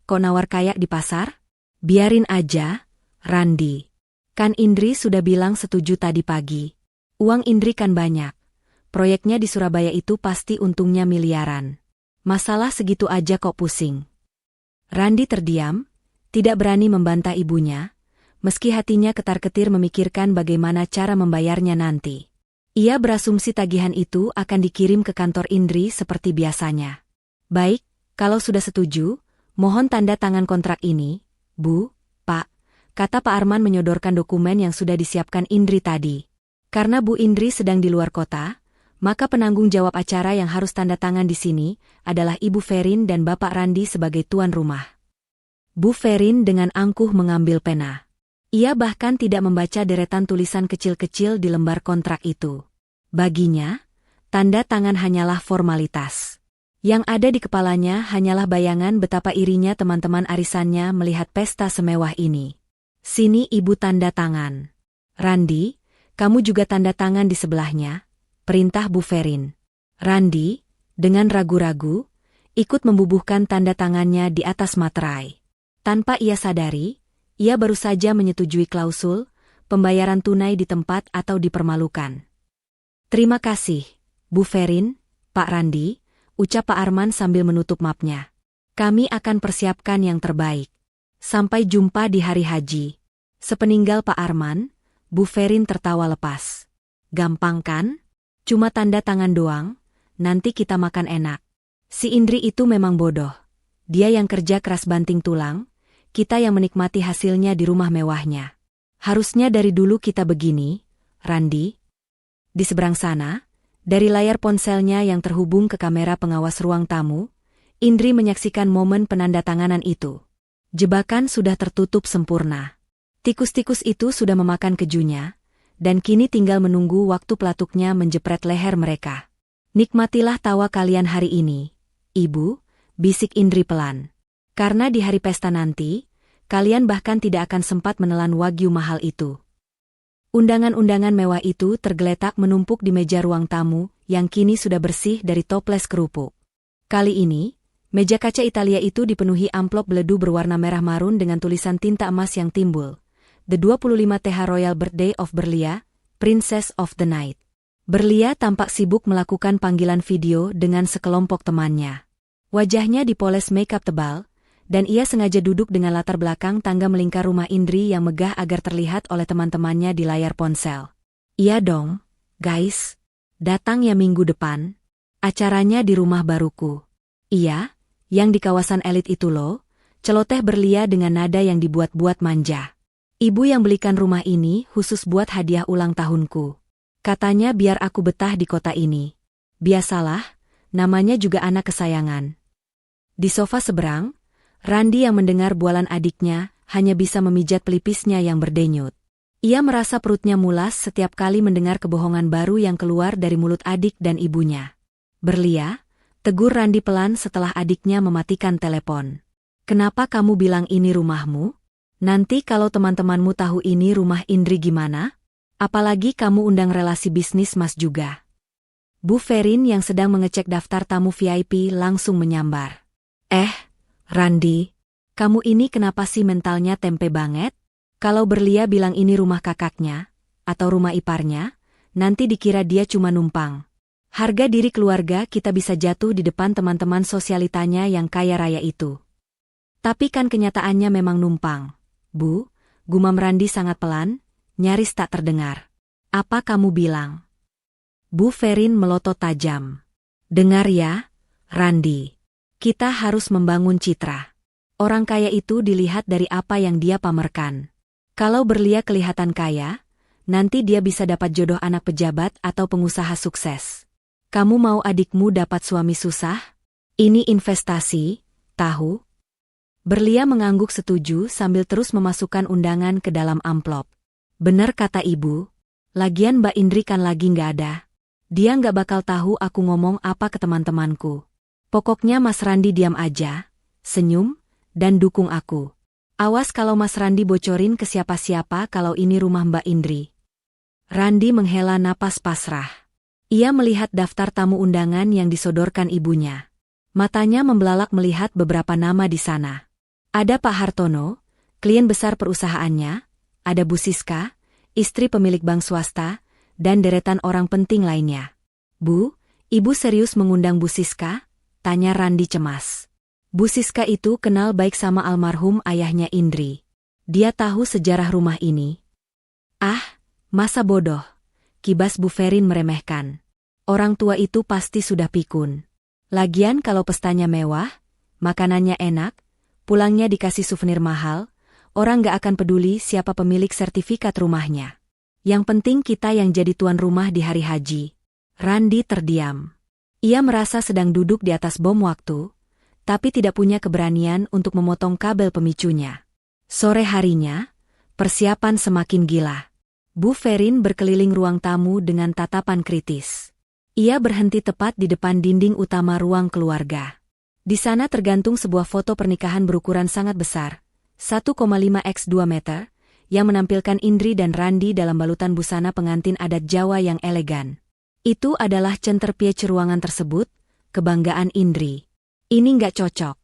kok nawar kayak di pasar? Biarin aja, Randi. Kan Indri sudah bilang setuju tadi pagi. Uang Indri kan banyak. Proyeknya di Surabaya itu pasti untungnya miliaran. Masalah segitu aja kok pusing. Randi terdiam, tidak berani membantah ibunya, meski hatinya ketar-ketir memikirkan bagaimana cara membayarnya nanti. Ia berasumsi tagihan itu akan dikirim ke kantor Indri seperti biasanya. Baik, kalau sudah setuju, mohon tanda tangan kontrak ini, Bu, Pak, kata Pak Arman menyodorkan dokumen yang sudah disiapkan Indri tadi. Karena Bu Indri sedang di luar kota, maka penanggung jawab acara yang harus tanda tangan di sini adalah Ibu Ferin dan Bapak Randi sebagai tuan rumah. Bu Ferin dengan angkuh mengambil pena. Ia bahkan tidak membaca deretan tulisan kecil-kecil di lembar kontrak itu. Baginya, tanda tangan hanyalah formalitas. Yang ada di kepalanya hanyalah bayangan betapa irinya teman-teman arisannya melihat pesta semewah ini. Sini Ibu tanda tangan. Randi, kamu juga tanda tangan di sebelahnya, perintah Bu Ferin. Randi, dengan ragu-ragu, ikut membubuhkan tanda tangannya di atas materai. Tanpa ia sadari, ia baru saja menyetujui klausul, pembayaran tunai di tempat atau dipermalukan. Terima kasih, Bu Ferin, Pak Randi, ucap Pak Arman sambil menutup mapnya. Kami akan persiapkan yang terbaik. Sampai jumpa di hari haji. Sepeninggal Pak Arman, Bu Ferin tertawa lepas. Gampang kan? Cuma tanda tangan doang, nanti kita makan enak. Si Indri itu memang bodoh. Dia yang kerja keras banting tulang, kita yang menikmati hasilnya di rumah mewahnya. Harusnya dari dulu kita begini, Randi. Di seberang sana, dari layar ponselnya yang terhubung ke kamera pengawas ruang tamu, Indri menyaksikan momen penandatanganan itu. Jebakan sudah tertutup sempurna. Tikus-tikus itu sudah memakan kejunya, dan kini tinggal menunggu waktu pelatuknya menjepret leher mereka. Nikmatilah tawa kalian hari ini, Ibu, bisik Indri pelan. Karena di hari pesta nanti, kalian bahkan tidak akan sempat menelan wagyu mahal itu. Undangan-undangan mewah itu tergeletak menumpuk di meja ruang tamu, yang kini sudah bersih dari toples kerupuk. Kali ini, meja kaca Italia itu dipenuhi amplop beledu berwarna merah marun dengan tulisan tinta emas yang timbul. The 25 TH Royal Birthday of Berlia, Princess of the Night. Berlia tampak sibuk melakukan panggilan video dengan sekelompok temannya. Wajahnya dipoles makeup tebal, dan ia sengaja duduk dengan latar belakang tangga melingkar rumah Indri yang megah agar terlihat oleh teman-temannya di layar ponsel. Iya dong, guys. Datang ya minggu depan. Acaranya di rumah baruku. Iya, yang di kawasan elit itu loh, celoteh Berlia dengan nada yang dibuat-buat manja. Ibu yang belikan rumah ini khusus buat hadiah ulang tahunku. Katanya biar aku betah di kota ini. Biasalah, namanya juga anak kesayangan. Di sofa seberang, Randi yang mendengar bualan adiknya hanya bisa memijat pelipisnya yang berdenyut. Ia merasa perutnya mulas setiap kali mendengar kebohongan baru yang keluar dari mulut adik dan ibunya. "Berlia," tegur Randi pelan setelah adiknya mematikan telepon. "Kenapa kamu bilang ini rumahmu? Nanti kalau teman-temanmu tahu ini rumah Indri gimana? Apalagi kamu undang relasi bisnis Mas juga." Bu Ferin yang sedang mengecek daftar tamu VIP langsung menyambar. Randi, kamu ini kenapa sih mentalnya tempe banget? Kalau Berlia bilang ini rumah kakaknya, atau rumah iparnya, nanti dikira dia cuma numpang. Harga diri keluarga kita bisa jatuh di depan teman-teman sosialitanya yang kaya raya itu. Tapi kan kenyataannya memang numpang. Bu, gumam Randi sangat pelan, nyaris tak terdengar. "Apa kamu bilang?" Bu Ferin melotot tajam. "Dengar ya, Randi. Kita harus membangun citra. Orang kaya itu dilihat dari apa yang dia pamerkan. Kalau Berlia kelihatan kaya, nanti dia bisa dapat jodoh anak pejabat atau pengusaha sukses. Kamu mau adikmu dapat suami susah? Ini investasi, tahu?" Berlia mengangguk setuju sambil terus memasukkan undangan ke dalam amplop. "Bener kata ibu. Lagian Mbak Indri kan lagi nggak ada. Dia nggak bakal tahu aku ngomong apa ke teman-temanku. Pokoknya Mas Randi diam aja, senyum, dan dukung aku. Awas kalau Mas Randi bocorin ke siapa-siapa kalau ini rumah Mbak Indri." Randi menghela napas pasrah. Ia melihat daftar tamu undangan yang disodorkan ibunya. Matanya membelalak melihat beberapa nama di sana. Ada Pak Hartono, klien besar perusahaannya, ada Bu Siska, istri pemilik bank swasta, dan deretan orang penting lainnya. "Bu, ibu serius mengundang Bu Siska?" tanya Randi cemas. Bu Siska itu kenal baik sama almarhum ayahnya Indri. Dia tahu sejarah rumah ini. "Ah, masa bodoh," kibas Bu Ferin meremehkan. "Orang tua itu pasti sudah pikun. Lagian kalau pestanya mewah, makanannya enak, pulangnya dikasih souvenir mahal, orang gak akan peduli siapa pemilik sertifikat rumahnya. Yang penting kita yang jadi tuan rumah di hari haji." Randi terdiam. Ia merasa sedang duduk di atas bom waktu, tapi tidak punya keberanian untuk memotong kabel pemicunya. Sore harinya, persiapan semakin gila. Bu Ferin berkeliling ruang tamu dengan tatapan kritis. Ia berhenti tepat di depan dinding utama ruang keluarga. Di sana tergantung sebuah foto pernikahan berukuran sangat besar, 1,5 x 2 meter, yang menampilkan Indri dan Randi dalam balutan busana pengantin adat Jawa yang elegan. Itu adalah centerpiece ruangan tersebut, kebanggaan Indri. "Ini nggak cocok,"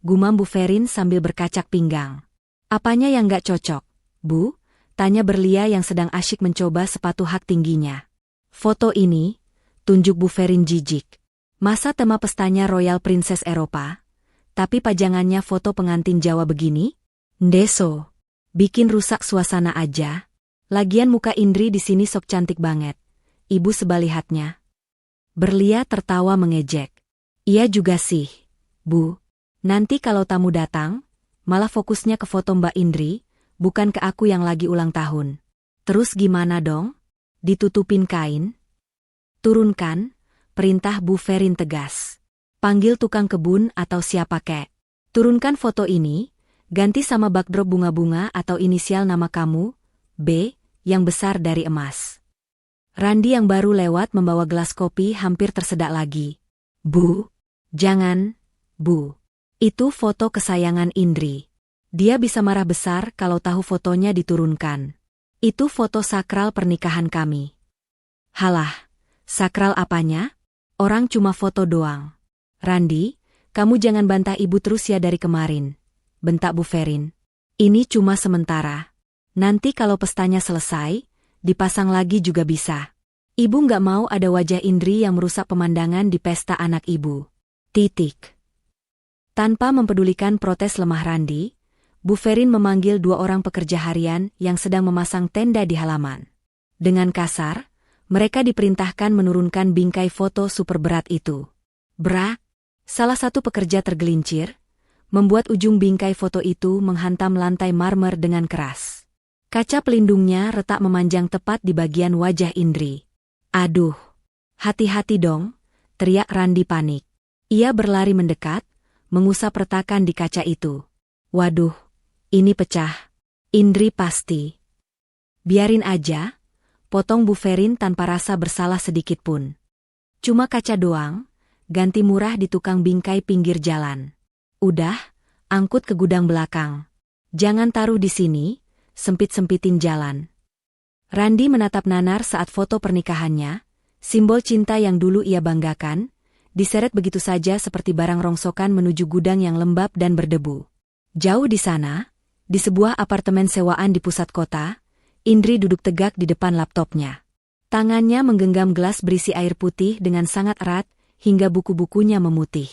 gumam Bu Ferin sambil berkacak pinggang. "Apanya yang nggak cocok, Bu?" tanya Berlia yang sedang asyik mencoba sepatu hak tingginya. "Foto ini," tunjuk Bu Ferin jijik. "Masa tema pestanya Royal Princess Eropa? Tapi pajangannya foto pengantin Jawa begini? Ndeso, bikin rusak suasana aja. Lagian muka Indri di sini sok cantik banget. Ibu sebalihatnya." Berlia tertawa mengejek. "Iya juga sih, Bu. Nanti kalau tamu datang, malah fokusnya ke foto Mbak Indri, bukan ke aku yang lagi ulang tahun. Terus gimana dong? Ditutupin kain?" "Turunkan," perintah Bu Ferin tegas. "Panggil tukang kebun atau siapa kek. Turunkan foto ini, ganti sama backdrop bunga-bunga atau inisial nama kamu, B, yang besar dari emas." Randi yang baru lewat membawa gelas kopi hampir tersedak lagi. "Bu, jangan, Bu. Itu foto kesayangan Indri. Dia bisa marah besar kalau tahu fotonya diturunkan. Itu foto sakral pernikahan kami." "Halah, sakral apanya? Orang cuma foto doang." "Randi, kamu jangan bantah ibu terus ya dari kemarin," bentak Bu Ferin. "Ini cuma sementara. Nanti kalau pestanya selesai, dipasang lagi juga bisa. Ibu nggak mau ada wajah Indri yang merusak pemandangan di pesta anak ibu. Titik." Tanpa mempedulikan protes lemah Randi, Bu Ferin memanggil 2 orang pekerja harian yang sedang memasang tenda di halaman. Dengan kasar, mereka diperintahkan menurunkan bingkai foto super berat itu. "Brak!" Salah satu pekerja tergelincir, membuat ujung bingkai foto itu menghantam lantai marmer dengan keras. Kaca pelindungnya retak memanjang tepat di bagian wajah Indri. "Aduh, hati-hati dong," teriak Randi panik. Ia berlari mendekat, mengusap retakan di kaca itu. "Waduh, ini pecah. Indri pasti." Biarin aja, potong Bu Ferin tanpa rasa bersalah sedikit pun. Cuma kaca doang, ganti murah di tukang bingkai pinggir jalan. Udah, angkut ke gudang belakang. Jangan taruh di sini, sempit-sempitin jalan. Randi menatap Nanar saat foto pernikahannya, simbol cinta yang dulu ia banggakan, diseret begitu saja seperti barang rongsokan menuju gudang yang lembab dan berdebu. Jauh di sana, di sebuah apartemen sewaan di pusat kota, Indri duduk tegak di depan laptopnya. Tangannya menggenggam gelas berisi air putih dengan sangat erat, hingga buku-bukunya memutih.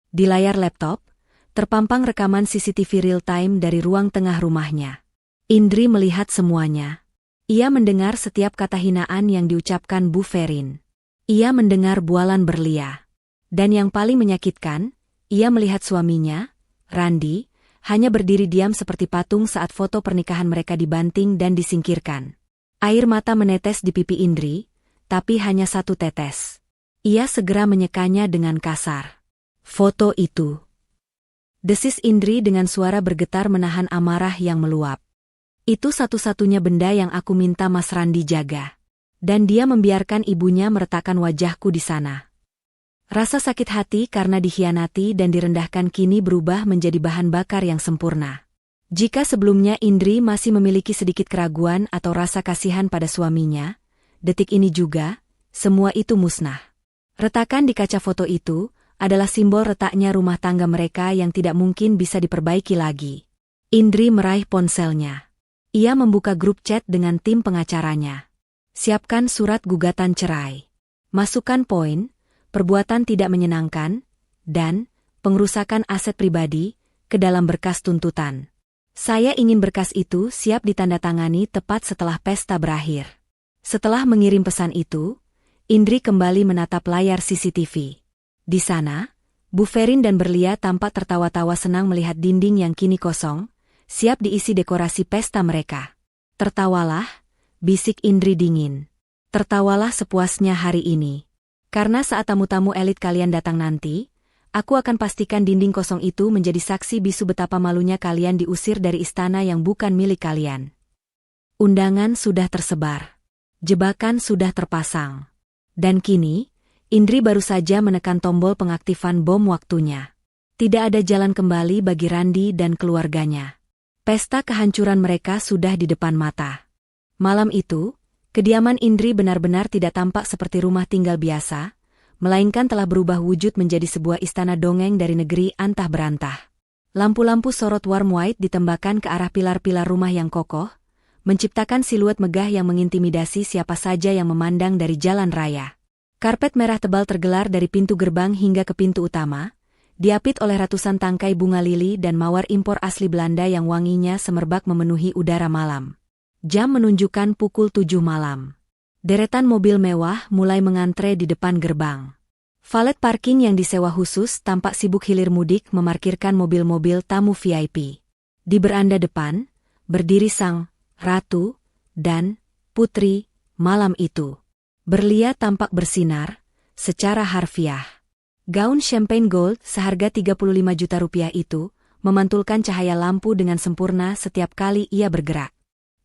Di layar laptop, terpampang rekaman CCTV real-time dari ruang tengah rumahnya. Indri melihat semuanya. Ia mendengar setiap kata hinaan yang diucapkan Bu Ferin. Ia mendengar bualan berlian. Dan yang paling menyakitkan, ia melihat suaminya, Randi, hanya berdiri diam seperti patung saat foto pernikahan mereka dibanting dan disingkirkan. Air mata menetes di pipi Indri, tapi hanya satu tetes. Ia segera menyekanya dengan kasar. Foto itu. Desis Indri dengan suara bergetar menahan amarah yang meluap. Itu satu-satunya benda yang aku minta Mas Randi jaga. Dan dia membiarkan ibunya meretakkan wajahku di sana. Rasa sakit hati karena dikhianati dan direndahkan kini berubah menjadi bahan bakar yang sempurna. Jika sebelumnya Indri masih memiliki sedikit keraguan atau rasa kasihan pada suaminya, detik ini juga, semua itu musnah. Retakan di kaca foto itu adalah simbol retaknya rumah tangga mereka yang tidak mungkin bisa diperbaiki lagi. Indri meraih ponselnya. Ia membuka grup chat dengan tim pengacaranya. Siapkan surat gugatan cerai. Masukkan poin, perbuatan tidak menyenangkan, dan pengerusakan aset pribadi ke dalam berkas tuntutan. Saya ingin berkas itu siap ditandatangani tepat setelah pesta berakhir. Setelah mengirim pesan itu, Indri kembali menatap layar CCTV. Di sana, Bu Ferin dan Berlia tampak tertawa-tawa senang melihat dinding yang kini kosong, siap diisi dekorasi pesta mereka. Tertawalah, bisik Indri dingin. Tertawalah sepuasnya hari ini. Karena saat tamu-tamu elit kalian datang nanti, aku akan pastikan dinding kosong itu menjadi saksi bisu betapa malunya kalian diusir dari istana yang bukan milik kalian. Undangan sudah tersebar. Jebakan sudah terpasang. Dan kini, Indri baru saja menekan tombol pengaktifan bom waktunya. Tidak ada jalan kembali bagi Randi dan keluarganya. Pesta kehancuran mereka sudah di depan mata. Malam itu, kediaman Indri benar-benar tidak tampak seperti rumah tinggal biasa, melainkan telah berubah wujud menjadi sebuah istana dongeng dari negeri antah berantah. Lampu-lampu sorot warm white ditembakkan ke arah pilar-pilar rumah yang kokoh, menciptakan siluet megah yang mengintimidasi siapa saja yang memandang dari jalan raya. Karpet merah tebal tergelar dari pintu gerbang hingga ke pintu utama, diapit oleh ratusan tangkai bunga lili dan mawar impor asli Belanda yang wanginya semerbak memenuhi udara malam. Jam menunjukkan pukul 7 malam. Deretan mobil mewah mulai mengantre di depan gerbang. Valet parking yang disewa khusus tampak sibuk hilir mudik memarkirkan mobil-mobil tamu VIP. Di beranda depan, berdiri sang ratu dan putri malam itu. Berlia tampak bersinar, secara harfiah. Gaun champagne gold seharga 35 juta rupiah itu, memantulkan cahaya lampu dengan sempurna setiap kali ia bergerak.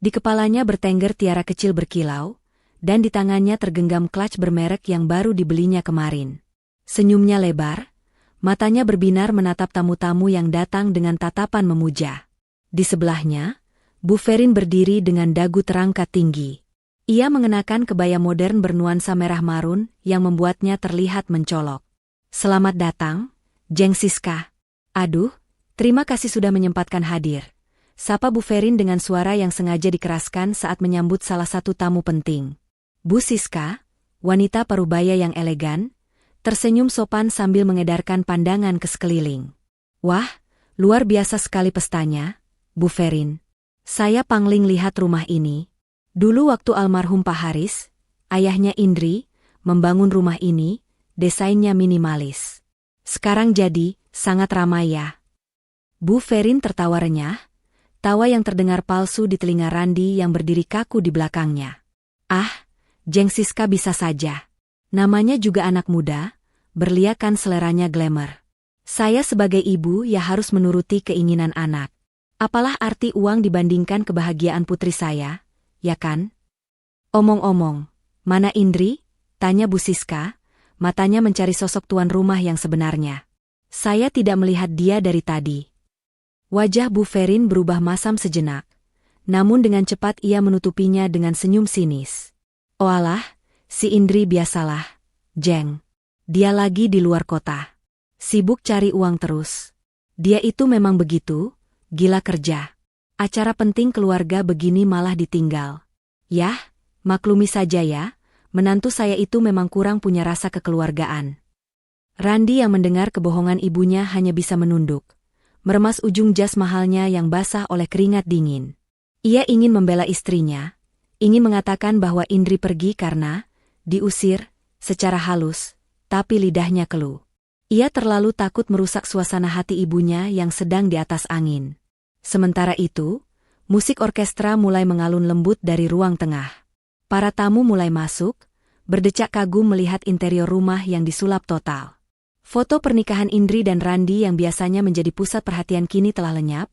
Di kepalanya bertengger tiara kecil berkilau, dan di tangannya tergenggam clutch bermerek yang baru dibelinya kemarin. Senyumnya lebar, matanya berbinar menatap tamu-tamu yang datang dengan tatapan memuja. Di sebelahnya, Bu Ferin berdiri dengan dagu terangkat tinggi. Ia mengenakan kebaya modern bernuansa merah marun yang membuatnya terlihat mencolok. Selamat datang, Jeng Siska. Aduh, terima kasih sudah menyempatkan hadir. Sapa Bu Ferin dengan suara yang sengaja dikeraskan saat menyambut salah satu tamu penting. Bu Siska, wanita parubaya yang elegan, tersenyum sopan sambil mengedarkan pandangan ke sekeliling. Wah, luar biasa sekali pestanya, Bu Ferin. Saya pangling lihat rumah ini. Dulu waktu almarhum Pak Haris, ayahnya Indri, membangun rumah ini, desainnya minimalis. Sekarang jadi, sangat ramai ya. Bu Ferin tertawa renyah, tawa yang terdengar palsu di telinga Randi yang berdiri kaku di belakangnya. Ah, Jeng Siska bisa saja. Namanya juga anak muda, berliakan seleranya glamour. Saya sebagai ibu ya harus menuruti keinginan anak. Apalah arti uang dibandingkan kebahagiaan putri saya, ya kan? Omong-omong, mana Indri? Tanya Bu Siska, matanya mencari sosok tuan rumah yang sebenarnya. Saya tidak melihat dia dari tadi. Wajah Bu Ferin berubah masam sejenak. Namun dengan cepat ia menutupinya dengan senyum sinis. Oalah, si Indri biasalah, Jeng. Dia lagi di luar kota. Sibuk cari uang terus. Dia itu memang begitu, gila kerja. Acara penting keluarga begini malah ditinggal. Yah, maklumi saja ya, menantu saya itu memang kurang punya rasa kekeluargaan. Randi yang mendengar kebohongan ibunya hanya bisa menunduk. Meremas ujung jas mahalnya yang basah oleh keringat dingin. Ia ingin membela istrinya, ingin mengatakan bahwa Indri pergi karena diusir secara halus, tapi lidahnya keluh. Ia terlalu takut merusak suasana hati ibunya yang sedang di atas angin. Sementara itu, musik orkestra mulai mengalun lembut dari ruang tengah. Para tamu mulai masuk, berdecak kagum melihat interior rumah yang disulap total. Foto pernikahan Indri dan Randi yang biasanya menjadi pusat perhatian kini telah lenyap,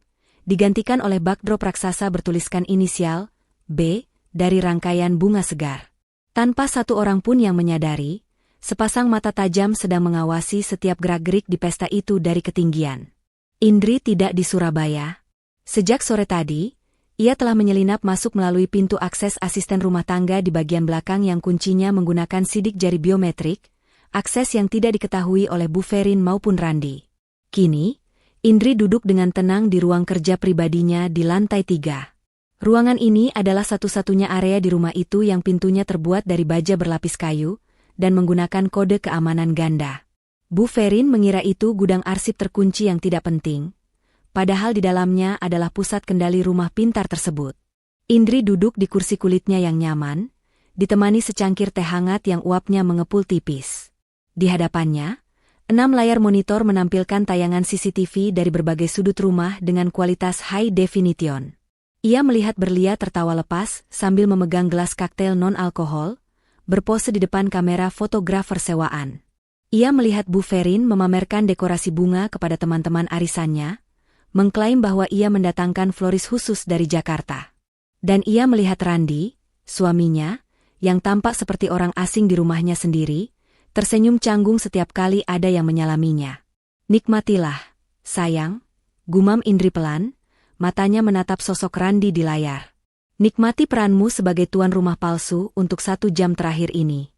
digantikan oleh backdrop raksasa bertuliskan inisial B dari rangkaian bunga segar. Tanpa satu orang pun yang menyadari, sepasang mata tajam sedang mengawasi setiap gerak-gerik di pesta itu dari ketinggian. Indri tidak di Surabaya. Sejak sore tadi, ia telah menyelinap masuk melalui pintu akses asisten rumah tangga di bagian belakang yang kuncinya menggunakan sidik jari biometrik, akses yang tidak diketahui oleh Bu Ferin maupun Randi. Kini, Indri duduk dengan tenang di ruang kerja pribadinya di lantai 3. Ruangan ini adalah satu-satunya area di rumah itu yang pintunya terbuat dari baja berlapis kayu, dan menggunakan kode keamanan ganda. Bu Ferin mengira itu gudang arsip terkunci yang tidak penting, padahal di dalamnya adalah pusat kendali rumah pintar tersebut. Indri duduk di kursi kulitnya yang nyaman, ditemani secangkir teh hangat yang uapnya mengepul tipis. Di hadapannya, 6 layar monitor menampilkan tayangan CCTV dari berbagai sudut rumah dengan kualitas high definition. Ia melihat Berlia tertawa lepas sambil memegang gelas koktail non-alkohol, berpose di depan kamera fotografer sewaan. Ia melihat Bu Ferin memamerkan dekorasi bunga kepada teman-teman arisannya, mengklaim bahwa ia mendatangkan floris khusus dari Jakarta. Dan ia melihat Randi, suaminya, yang tampak seperti orang asing di rumahnya sendiri, tersenyum canggung setiap kali ada yang menyalaminya. Nikmatilah, sayang, gumam Indri pelan, matanya menatap sosok Randi di layar. Nikmati peranmu sebagai tuan rumah palsu untuk 1 jam terakhir ini.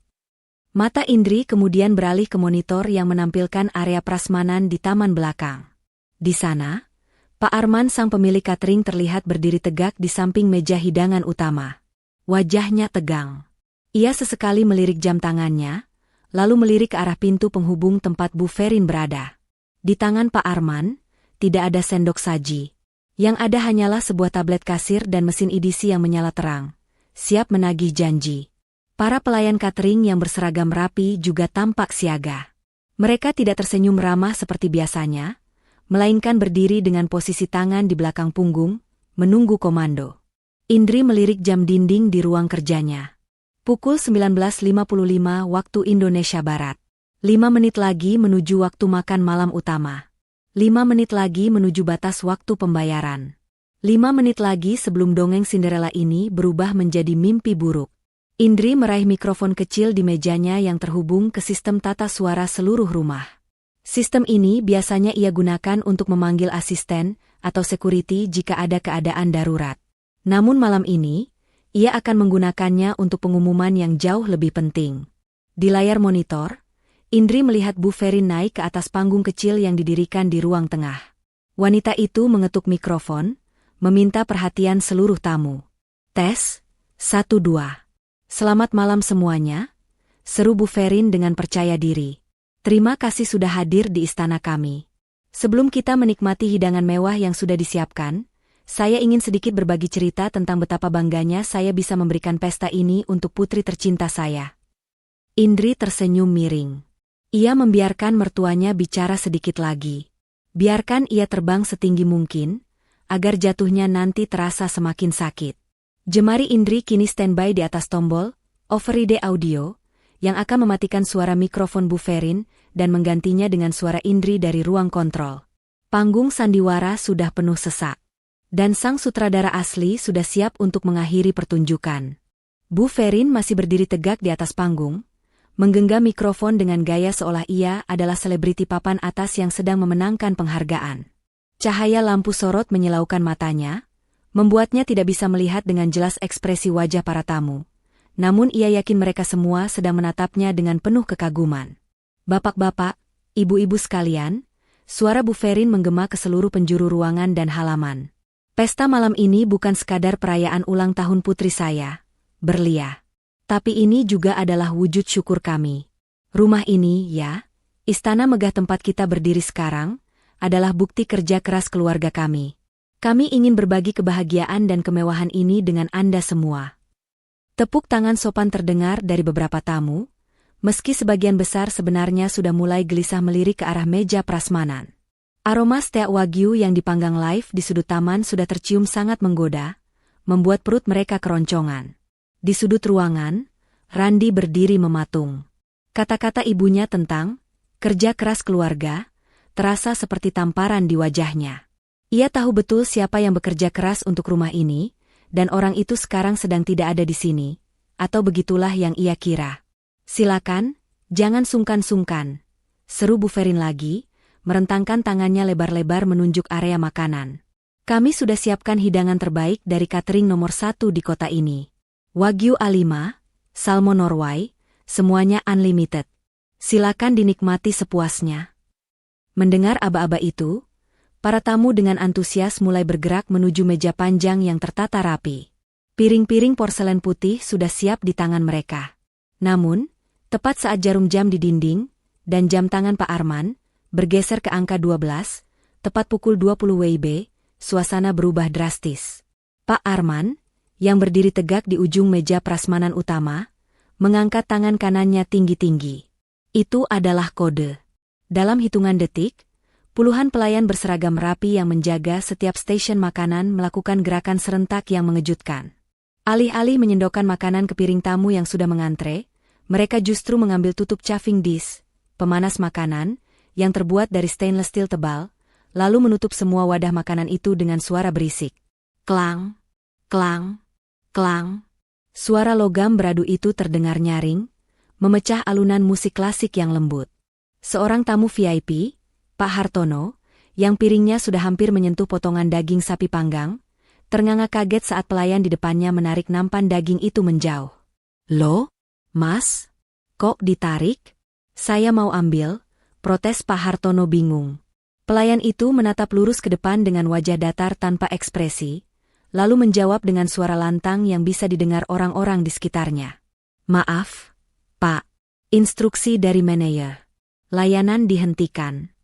Mata Indri kemudian beralih ke monitor yang menampilkan area prasmanan di taman belakang. Di sana, Pak Arman sang pemilik catering terlihat berdiri tegak di samping meja hidangan utama. Wajahnya tegang. Ia sesekali melirik jam tangannya, lalu melirik ke arah pintu penghubung tempat Bu Ferin berada. Di tangan Pak Arman, tidak ada sendok saji. Yang ada hanyalah sebuah tablet kasir dan mesin edisi yang menyala terang, siap menagih janji. Para pelayan catering yang berseragam rapi juga tampak siaga. Mereka tidak tersenyum ramah seperti biasanya, melainkan berdiri dengan posisi tangan di belakang punggung, menunggu komando. Indri melirik jam dinding di ruang kerjanya. Pukul 19.55 waktu Indonesia Barat. 5 menit lagi menuju waktu makan malam utama. 5 menit lagi menuju batas waktu pembayaran. 5 menit lagi sebelum dongeng Cinderella ini berubah menjadi mimpi buruk. Indri meraih mikrofon kecil di mejanya yang terhubung ke sistem tata suara seluruh rumah. Sistem ini biasanya ia gunakan untuk memanggil asisten atau security jika ada keadaan darurat. Namun malam ini, ia akan menggunakannya untuk pengumuman yang jauh lebih penting. Di layar monitor, Indri melihat Bu Ferin naik ke atas panggung kecil yang didirikan di ruang tengah. Wanita itu mengetuk mikrofon, meminta perhatian seluruh tamu. Tes, 1 2. Selamat malam semuanya, seru Bu Ferin dengan percaya diri. Terima kasih sudah hadir di istana kami. Sebelum kita menikmati hidangan mewah yang sudah disiapkan, saya ingin sedikit berbagi cerita tentang betapa bangganya saya bisa memberikan pesta ini untuk putri tercinta saya. Indri tersenyum miring. Ia membiarkan mertuanya bicara sedikit lagi. Biarkan ia terbang setinggi mungkin, agar jatuhnya nanti terasa semakin sakit. Jemari Indri kini standby di atas tombol override audio, yang akan mematikan suara mikrofon Bu Ferin dan menggantinya dengan suara Indri dari ruang kontrol. Panggung sandiwara sudah penuh sesak. Dan sang sutradara asli sudah siap untuk mengakhiri pertunjukan. Bu Ferin masih berdiri tegak di atas panggung, menggenggam mikrofon dengan gaya seolah ia adalah selebriti papan atas yang sedang memenangkan penghargaan. Cahaya lampu sorot menyilaukan matanya, membuatnya tidak bisa melihat dengan jelas ekspresi wajah para tamu. Namun ia yakin mereka semua sedang menatapnya dengan penuh kekaguman. Bapak-bapak, ibu-ibu sekalian, suara Bu Ferin menggema ke seluruh penjuru ruangan dan halaman. Pesta malam ini bukan sekadar perayaan ulang tahun putri saya, Berlia. Tapi ini juga adalah wujud syukur kami. Rumah ini, ya, istana megah tempat kita berdiri sekarang, adalah bukti kerja keras keluarga kami. Kami ingin berbagi kebahagiaan dan kemewahan ini dengan Anda semua. Tepuk tangan sopan terdengar dari beberapa tamu, meski sebagian besar sebenarnya sudah mulai gelisah melirik ke arah meja prasmanan. Aroma steak wagyu yang dipanggang live di sudut taman sudah tercium sangat menggoda, membuat perut mereka keroncongan. Di sudut ruangan, Randi berdiri mematung. Kata-kata ibunya tentang kerja keras keluarga terasa seperti tamparan di wajahnya. Ia tahu betul siapa yang bekerja keras untuk rumah ini, dan orang itu sekarang sedang tidak ada di sini, atau begitulah yang ia kira. Silakan, jangan sungkan-sungkan, seru Bu Ferin lagi, merentangkan tangannya lebar-lebar menunjuk area makanan. Kami sudah siapkan hidangan terbaik dari catering nomor 1 di kota ini. Wagyu A5, Salmon Norway, semuanya unlimited. Silakan dinikmati sepuasnya. Mendengar aba-aba itu, para tamu dengan antusias mulai bergerak menuju meja panjang yang tertata rapi. Piring-piring porselen putih sudah siap di tangan mereka. Namun, tepat saat jarum jam di dinding, dan jam tangan Pak Arman, bergeser ke angka 12, tepat pukul 20 WIB, suasana berubah drastis. Pak Arman, yang berdiri tegak di ujung meja prasmanan utama, mengangkat tangan kanannya tinggi-tinggi. Itu adalah kode. Dalam hitungan detik, puluhan pelayan berseragam rapi yang menjaga setiap stasiun makanan melakukan gerakan serentak yang mengejutkan. Alih-alih menyendokkan makanan ke piring tamu yang sudah mengantre, mereka justru mengambil tutup chafing dish, pemanas makanan, yang terbuat dari stainless steel tebal, lalu menutup semua wadah makanan itu dengan suara berisik. Klang, klang, klang. Suara logam beradu itu terdengar nyaring, memecah alunan musik klasik yang lembut. Seorang tamu VIP, Pak Hartono, yang piringnya sudah hampir menyentuh potongan daging sapi panggang, ternganga kaget saat pelayan di depannya menarik nampan daging itu menjauh. Loh, Mas? Kok ditarik? Saya mau ambil, protes Pak Hartono bingung. Pelayan itu menatap lurus ke depan dengan wajah datar tanpa ekspresi, lalu menjawab dengan suara lantang yang bisa didengar orang-orang di sekitarnya. Maaf, Pak. Instruksi dari manajer. Layanan dihentikan.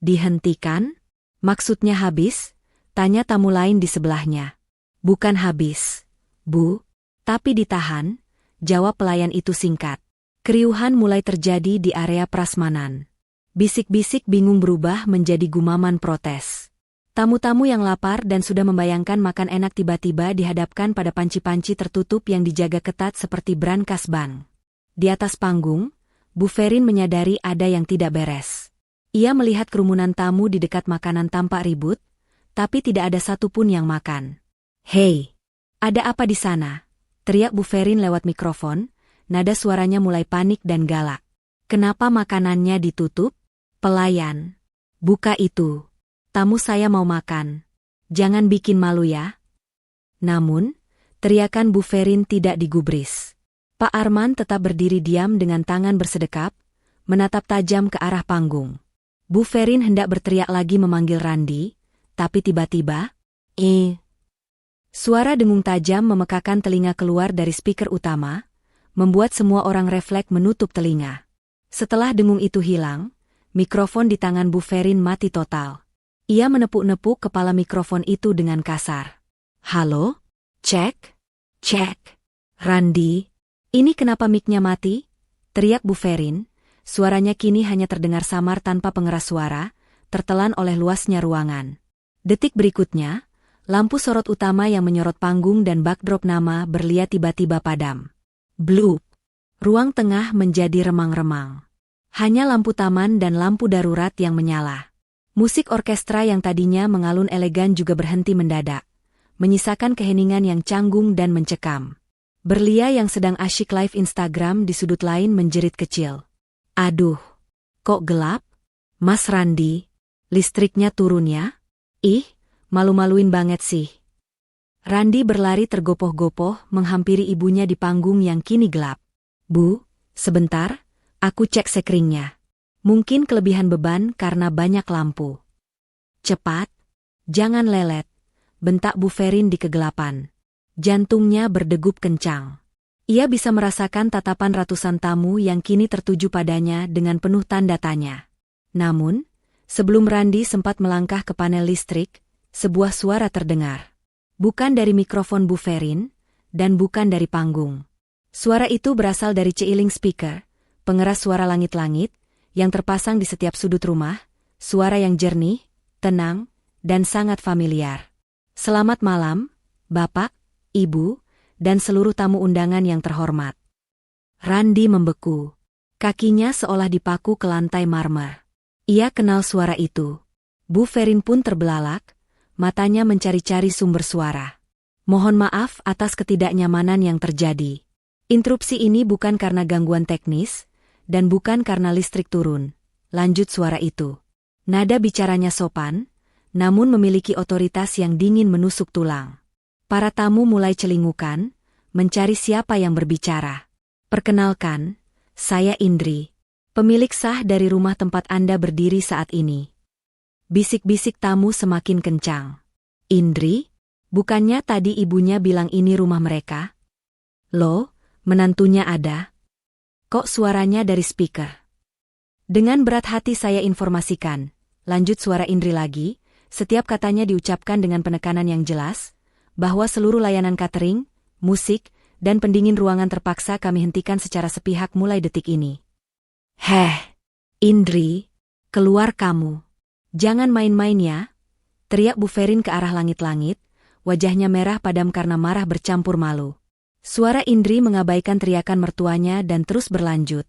Dihentikan? Maksudnya habis? Tanya tamu lain di sebelahnya. Bukan habis, Bu, tapi ditahan, jawab pelayan itu singkat. Keriuhan mulai terjadi di area prasmanan. Bisik-bisik bingung berubah menjadi gumaman protes. Tamu-tamu yang lapar dan sudah membayangkan makan enak tiba-tiba dihadapkan pada panci-panci tertutup yang dijaga ketat seperti brankas bank. Di atas panggung, Bu Ferin menyadari ada yang tidak beres. Ia melihat kerumunan tamu di dekat makanan tampak ribut, tapi tidak ada satupun yang makan. Hei, ada apa di sana? Teriak Bu Ferin lewat mikrofon, nada suaranya mulai panik dan galak. Kenapa makanannya ditutup? Pelayan, buka itu. Tamu saya mau makan. Jangan bikin malu ya. Namun, teriakan Bu Ferin tidak digubris. Pak Arman tetap berdiri diam dengan tangan bersedekap, menatap tajam ke arah panggung. Bu Ferin hendak berteriak lagi memanggil Randi, tapi tiba-tiba, suara dengung tajam memekakan telinga keluar dari speaker utama, membuat semua orang refleks menutup telinga. Setelah dengung itu hilang, mikrofon di tangan Bu Ferin mati total. Ia menepuk-nepuk kepala mikrofon itu dengan kasar. Halo? Cek? Cek. Randi? Ini kenapa mic-nya mati? Teriak Bu Ferin, suaranya kini hanya terdengar samar tanpa pengeras suara, tertelan oleh luasnya ruangan. Detik berikutnya, lampu sorot utama yang menyorot panggung dan backdrop nama Berlia tiba-tiba padam. Bloop. Ruang tengah menjadi remang-remang. Hanya lampu taman dan lampu darurat yang menyala. Musik orkestra yang tadinya mengalun elegan juga berhenti mendadak, menyisakan keheningan yang canggung dan mencekam. Berlia yang sedang asyik live Instagram di sudut lain menjerit kecil. Aduh, kok gelap? Mas Randi, listriknya turun ya? Ih, malu-maluin banget sih. Randi berlari tergopoh-gopoh menghampiri ibunya di panggung yang kini gelap. Bu, sebentar, aku cek sekringnya. Mungkin kelebihan beban karena banyak lampu. Cepat, jangan lelet, bentak Bu Ferin di kegelapan. Jantungnya berdegup kencang. Ia bisa merasakan tatapan ratusan tamu yang kini tertuju padanya dengan penuh tanda tanya. Namun, sebelum Randi sempat melangkah ke panel listrik, sebuah suara terdengar. Bukan dari mikrofon Bu Ferin, dan bukan dari panggung. Suara itu berasal dari ceiling speaker, pengeras suara langit-langit, yang terpasang di setiap sudut rumah, suara yang jernih, tenang, dan sangat familiar. Selamat malam, Bapak, Ibu, dan seluruh tamu undangan yang terhormat. Randi membeku. Kakinya seolah dipaku ke lantai marmer. Ia kenal suara itu. Bu Ferin pun terbelalak, matanya mencari-cari sumber suara. Mohon maaf atas ketidaknyamanan yang terjadi. Interupsi ini bukan karena gangguan teknis, dan bukan karena listrik turun, lanjut suara itu. Nada bicaranya sopan, namun memiliki otoritas yang dingin menusuk tulang. Para tamu mulai celingukan, mencari siapa yang berbicara. Perkenalkan, saya Indri, pemilik sah dari rumah tempat Anda berdiri saat ini. Bisik-bisik tamu semakin kencang. Indri, bukannya tadi ibunya bilang ini rumah mereka? Loh, menantunya ada? Kok suaranya dari speaker? Dengan berat hati saya informasikan, lanjut suara Indri lagi, setiap katanya diucapkan dengan penekanan yang jelas, bahwa seluruh layanan catering, musik, dan pendingin ruangan terpaksa kami hentikan secara sepihak mulai detik ini. Heh, Indri, keluar kamu. Jangan main-main ya, teriak Bu Ferin ke arah langit-langit, wajahnya merah padam karena marah bercampur malu. Suara Indri mengabaikan teriakan mertuanya dan terus berlanjut,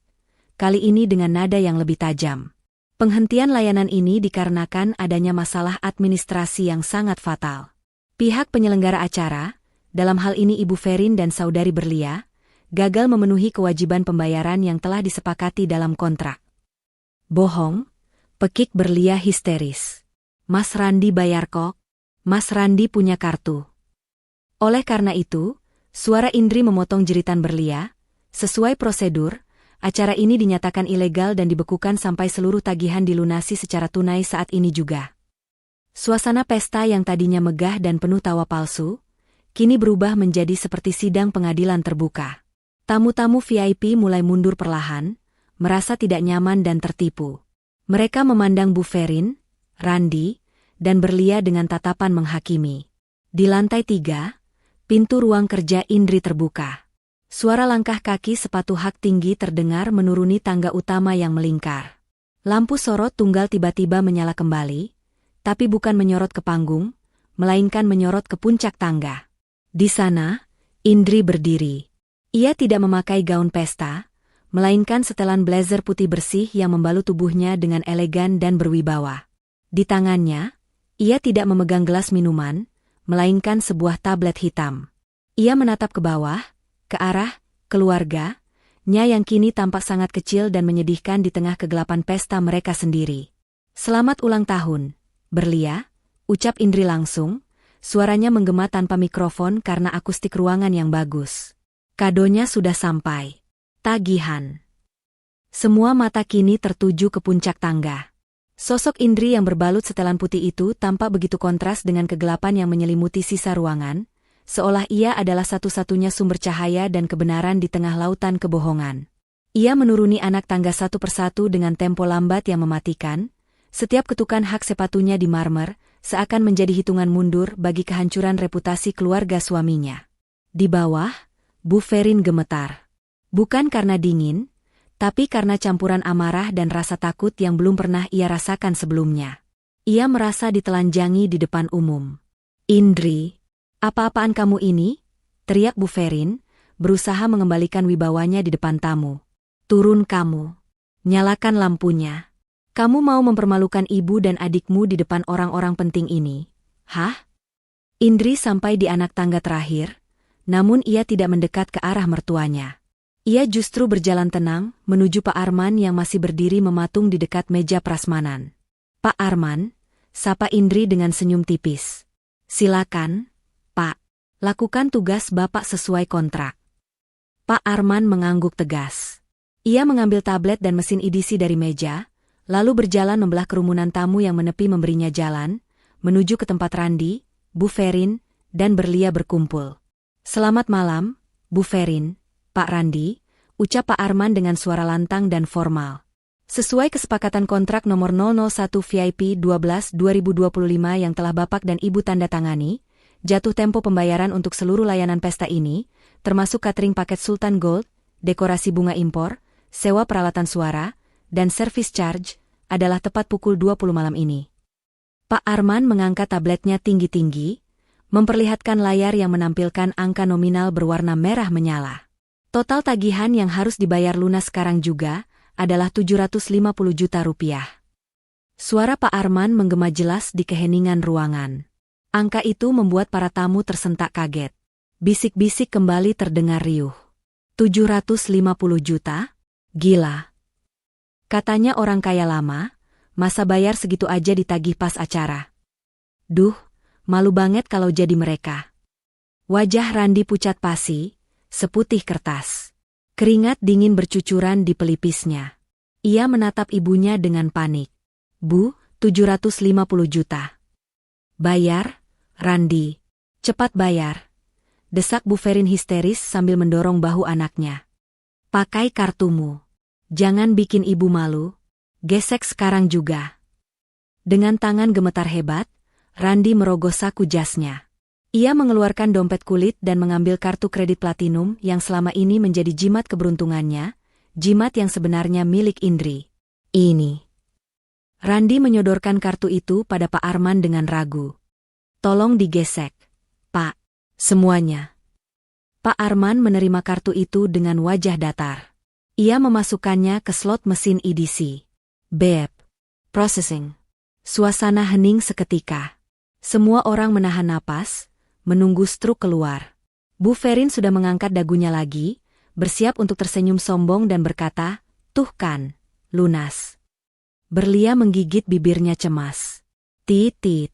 kali ini dengan nada yang lebih tajam. Penghentian layanan ini dikarenakan adanya masalah administrasi yang sangat fatal. Pihak penyelenggara acara, dalam hal ini Ibu Ferin dan Saudari Berlia, gagal memenuhi kewajiban pembayaran yang telah disepakati dalam kontrak. Bohong, pekik Berlia histeris. Mas Randi bayar kok, Mas Randi punya kartu. Oleh karena itu, suara Indri memotong jeritan Berlia. Sesuai prosedur, acara ini dinyatakan ilegal dan dibekukan sampai seluruh tagihan dilunasi secara tunai saat ini juga. Suasana pesta yang tadinya megah dan penuh tawa palsu, kini berubah menjadi seperti sidang pengadilan terbuka. Tamu-tamu VIP mulai mundur perlahan, merasa tidak nyaman dan tertipu. Mereka memandang Bu Ferin, Randi, dan Berlia dengan tatapan menghakimi. Di lantai 3, pintu ruang kerja Indri terbuka. Suara langkah kaki sepatu hak tinggi terdengar menuruni tangga utama yang melingkar. Lampu sorot tunggal tiba-tiba menyala kembali, tapi bukan menyorot ke panggung, melainkan menyorot ke puncak tangga. Di sana, Indri berdiri. Ia tidak memakai gaun pesta, melainkan setelan blazer putih bersih yang membalut tubuhnya dengan elegan dan berwibawa. Di tangannya, ia tidak memegang gelas minuman, melainkan sebuah tablet hitam. Ia menatap ke bawah, ke arah keluarga-nya yang kini tampak sangat kecil dan menyedihkan di tengah kegelapan pesta mereka sendiri. Selamat ulang tahun, Berlia, ucap Indri langsung, suaranya menggema tanpa mikrofon karena akustik ruangan yang bagus. Kadonya sudah sampai. Tagihan. Semua mata kini tertuju ke puncak tangga. Sosok Indri yang berbalut setelan putih itu tampak begitu kontras dengan kegelapan yang menyelimuti sisa ruangan, seolah ia adalah satu-satunya sumber cahaya dan kebenaran di tengah lautan kebohongan. Ia menuruni anak tangga satu persatu dengan tempo lambat yang mematikan, setiap ketukan hak sepatunya di marmer, seakan menjadi hitungan mundur bagi kehancuran reputasi keluarga suaminya. Di bawah, Bu Ferin gemetar. Bukan karena dingin, tapi karena campuran amarah dan rasa takut yang belum pernah ia rasakan sebelumnya. Ia merasa ditelanjangi di depan umum. Indri, apa-apaan kamu ini? Teriak Bu Ferin, berusaha mengembalikan wibawanya di depan tamu. Turun kamu. Nyalakan lampunya. Kamu mau mempermalukan ibu dan adikmu di depan orang-orang penting ini? Hah? Indri sampai di anak tangga terakhir, namun ia tidak mendekat ke arah mertuanya. Ia justru berjalan tenang menuju Pak Arman yang masih berdiri mematung di dekat meja prasmanan. Pak Arman, sapa Indri dengan senyum tipis. Silakan, Pak. Lakukan tugas Bapak sesuai kontrak. Pak Arman mengangguk tegas. Ia mengambil tablet dan mesin edisi dari meja, lalu berjalan membelah kerumunan tamu yang menepi memberinya jalan, menuju ke tempat Randi, Bu Ferin, dan Berlia berkumpul. Selamat malam, Bu Ferin, Pak Randi, ucap Pak Arman dengan suara lantang dan formal. Sesuai kesepakatan kontrak nomor 001 VIP 12/2025 yang telah Bapak dan Ibu tanda tangani, jatuh tempo pembayaran untuk seluruh layanan pesta ini, termasuk catering paket Sultan Gold, dekorasi bunga impor, sewa peralatan suara, dan service charge, adalah tepat pukul 20 malam ini. Pak Arman mengangkat tabletnya tinggi-tinggi, memperlihatkan layar yang menampilkan angka nominal berwarna merah menyala. Total tagihan yang harus dibayar lunas sekarang juga adalah 750 juta rupiah. Suara Pak Arman menggema jelas di keheningan ruangan. Angka itu membuat para tamu tersentak kaget. Bisik-bisik kembali terdengar riuh. 750 juta? Gila. Katanya orang kaya lama, masa bayar segitu aja ditagih pas acara. Duh, malu banget kalau jadi mereka. Wajah Randi pucat pasi, seputih kertas. Keringat dingin bercucuran di pelipisnya. Ia menatap ibunya dengan panik. Bu, 750 juta. Bayar, Randi. Cepat bayar. Desak Bu Ferin histeris sambil mendorong bahu anaknya. Pakai kartumu. Jangan bikin ibu malu. Gesek sekarang juga. Dengan tangan gemetar hebat, Randi merogoh saku jasnya. Ia mengeluarkan dompet kulit dan mengambil kartu kredit platinum yang selama ini menjadi jimat keberuntungannya, jimat yang sebenarnya milik Indri. Ini. Randi menyodorkan kartu itu pada Pak Arman dengan ragu. Tolong digesek, Pak. Semuanya. Pak Arman menerima kartu itu dengan wajah datar. Ia memasukkannya ke slot mesin edisi. Beep. Processing. Suasana hening seketika. Semua orang menahan napas, menunggu struk keluar. Bu Ferin sudah mengangkat dagunya lagi, bersiap untuk tersenyum sombong dan berkata, "Tuh kan, lunas." Berlia menggigit bibirnya cemas. Tit-tit.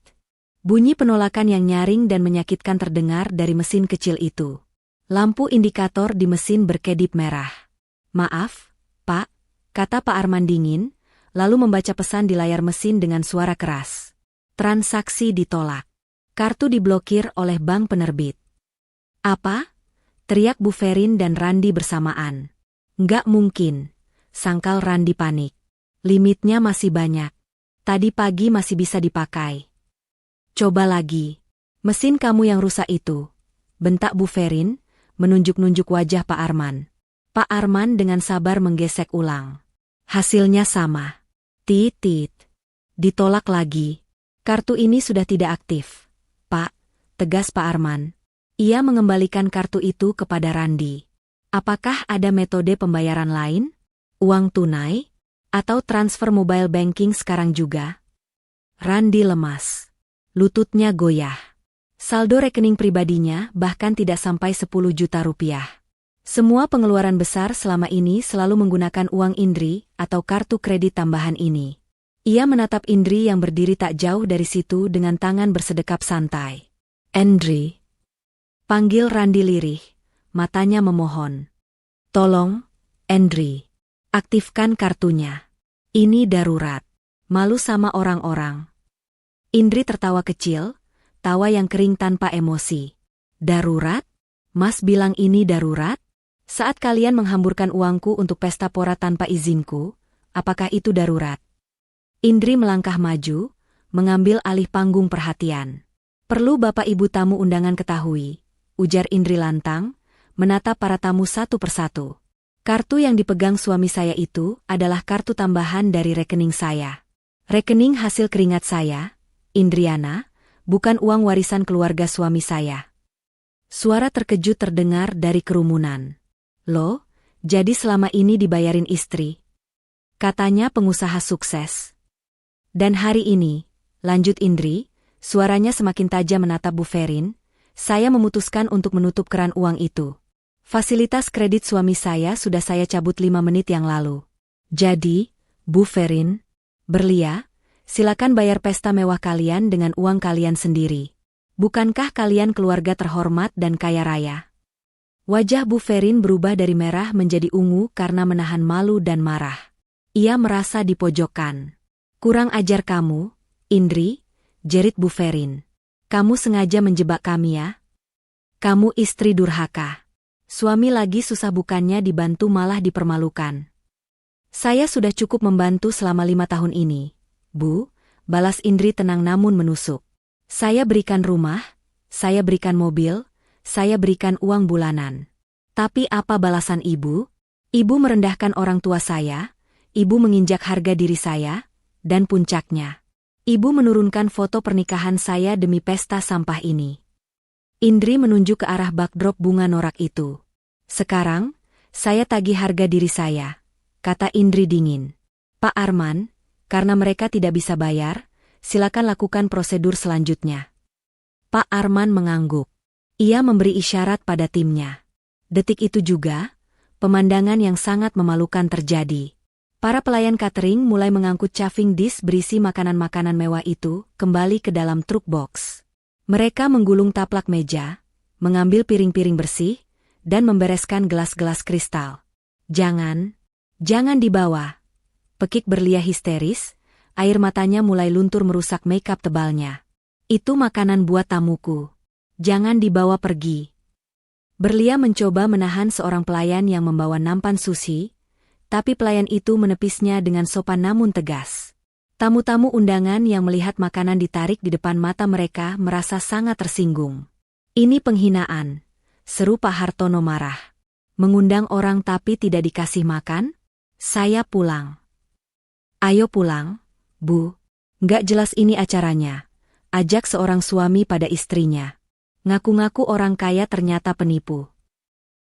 Bunyi penolakan yang nyaring dan menyakitkan terdengar dari mesin kecil itu. Lampu indikator di mesin berkedip merah. "Maaf, Pak," kata Pak Arman dingin, lalu membaca pesan di layar mesin dengan suara keras. Transaksi ditolak. Kartu diblokir oleh bank penerbit. Apa? Teriak Bu Ferin dan Randi bersamaan. Nggak mungkin, sangkal Randi panik. Limitnya masih banyak. Tadi pagi masih bisa dipakai. Coba lagi. Mesin kamu yang rusak itu. Bentak Bu Ferin, menunjuk-nunjuk wajah Pak Arman. Pak Arman dengan sabar menggesek ulang. Hasilnya sama. Tit-tit. Ditolak lagi. Kartu ini sudah tidak aktif. Pak, tegas Pak Arman. Ia mengembalikan kartu itu kepada Randi. Apakah ada metode pembayaran lain? Uang tunai? Atau transfer mobile banking sekarang juga? Randi lemas. Lututnya goyah. Saldo rekening pribadinya bahkan tidak sampai 10 juta rupiah. Semua pengeluaran besar selama ini selalu menggunakan uang Indri atau kartu kredit tambahan ini. Ia menatap Indri yang berdiri tak jauh dari situ dengan tangan bersedekap santai. Indri. Panggil Randi lirih, matanya memohon. Tolong, Indri. Aktifkan kartunya. Ini darurat. Malu sama orang-orang. Indri tertawa kecil, tawa yang kering tanpa emosi. Darurat? Mas bilang ini darurat? Saat kalian menghamburkan uangku untuk pesta pora tanpa izinku, apakah itu darurat? Indri melangkah maju, mengambil alih panggung perhatian. Perlu Bapak Ibu tamu undangan ketahui, ujar Indri lantang, menatap para tamu satu persatu. Kartu yang dipegang suami saya itu adalah kartu tambahan dari rekening saya. Rekening hasil keringat saya, Indriana, bukan uang warisan keluarga suami saya. Suara terkejut terdengar dari kerumunan. Loh, jadi selama ini dibayarin istri? Katanya pengusaha sukses. Dan hari ini, lanjut Indri, suaranya semakin tajam menatap Bu Ferin, saya memutuskan untuk menutup keran uang itu. Fasilitas kredit suami saya sudah saya cabut 5 menit yang lalu. Jadi, Bu Ferin, Berlia, silakan bayar pesta mewah kalian dengan uang kalian sendiri. Bukankah kalian keluarga terhormat dan kaya raya? Wajah Bu Ferin berubah dari merah menjadi ungu karena menahan malu dan marah. Ia merasa dipojokkan. Kurang ajar kamu, Indri, jerit Bu Ferin. Kamu sengaja menjebak kami ya? Kamu istri durhaka. Suami lagi susah bukannya dibantu malah dipermalukan. Saya sudah cukup membantu selama 5 tahun ini, Bu, balas Indri tenang namun menusuk. Saya berikan rumah, saya berikan mobil, saya berikan uang bulanan. Tapi apa balasan ibu? Ibu merendahkan orang tua saya, ibu menginjak harga diri saya, dan puncaknya, ibu menurunkan foto pernikahan saya demi pesta sampah ini. Indri menunjuk ke arah backdrop bunga norak itu. Sekarang, saya tagih harga diri saya, kata Indri dingin. Pak Arman, karena mereka tidak bisa bayar, silakan lakukan prosedur selanjutnya. Pak Arman mengangguk. Ia memberi isyarat pada timnya. Detik itu juga, pemandangan yang sangat memalukan terjadi. Para pelayan catering mulai mengangkut chafing dish berisi makanan-makanan mewah itu kembali ke dalam truk box. Mereka menggulung taplak meja, mengambil piring-piring bersih, dan membereskan gelas-gelas kristal. Jangan dibawa. Pekik Berlia histeris, air matanya mulai luntur merusak makeup tebalnya. Itu makanan buat tamuku. Jangan dibawa pergi. Berlia mencoba menahan seorang pelayan yang membawa nampan sushi, tapi pelayan itu menepisnya dengan sopan namun tegas. Tamu-tamu undangan yang melihat makanan ditarik di depan mata mereka merasa sangat tersinggung. Ini penghinaan, seru Pak Hartono marah. Mengundang orang tapi tidak dikasih makan? Saya pulang. Ayo pulang, Bu. Nggak jelas ini acaranya. Ajak seorang suami pada istrinya. Ngaku-ngaku orang kaya ternyata penipu.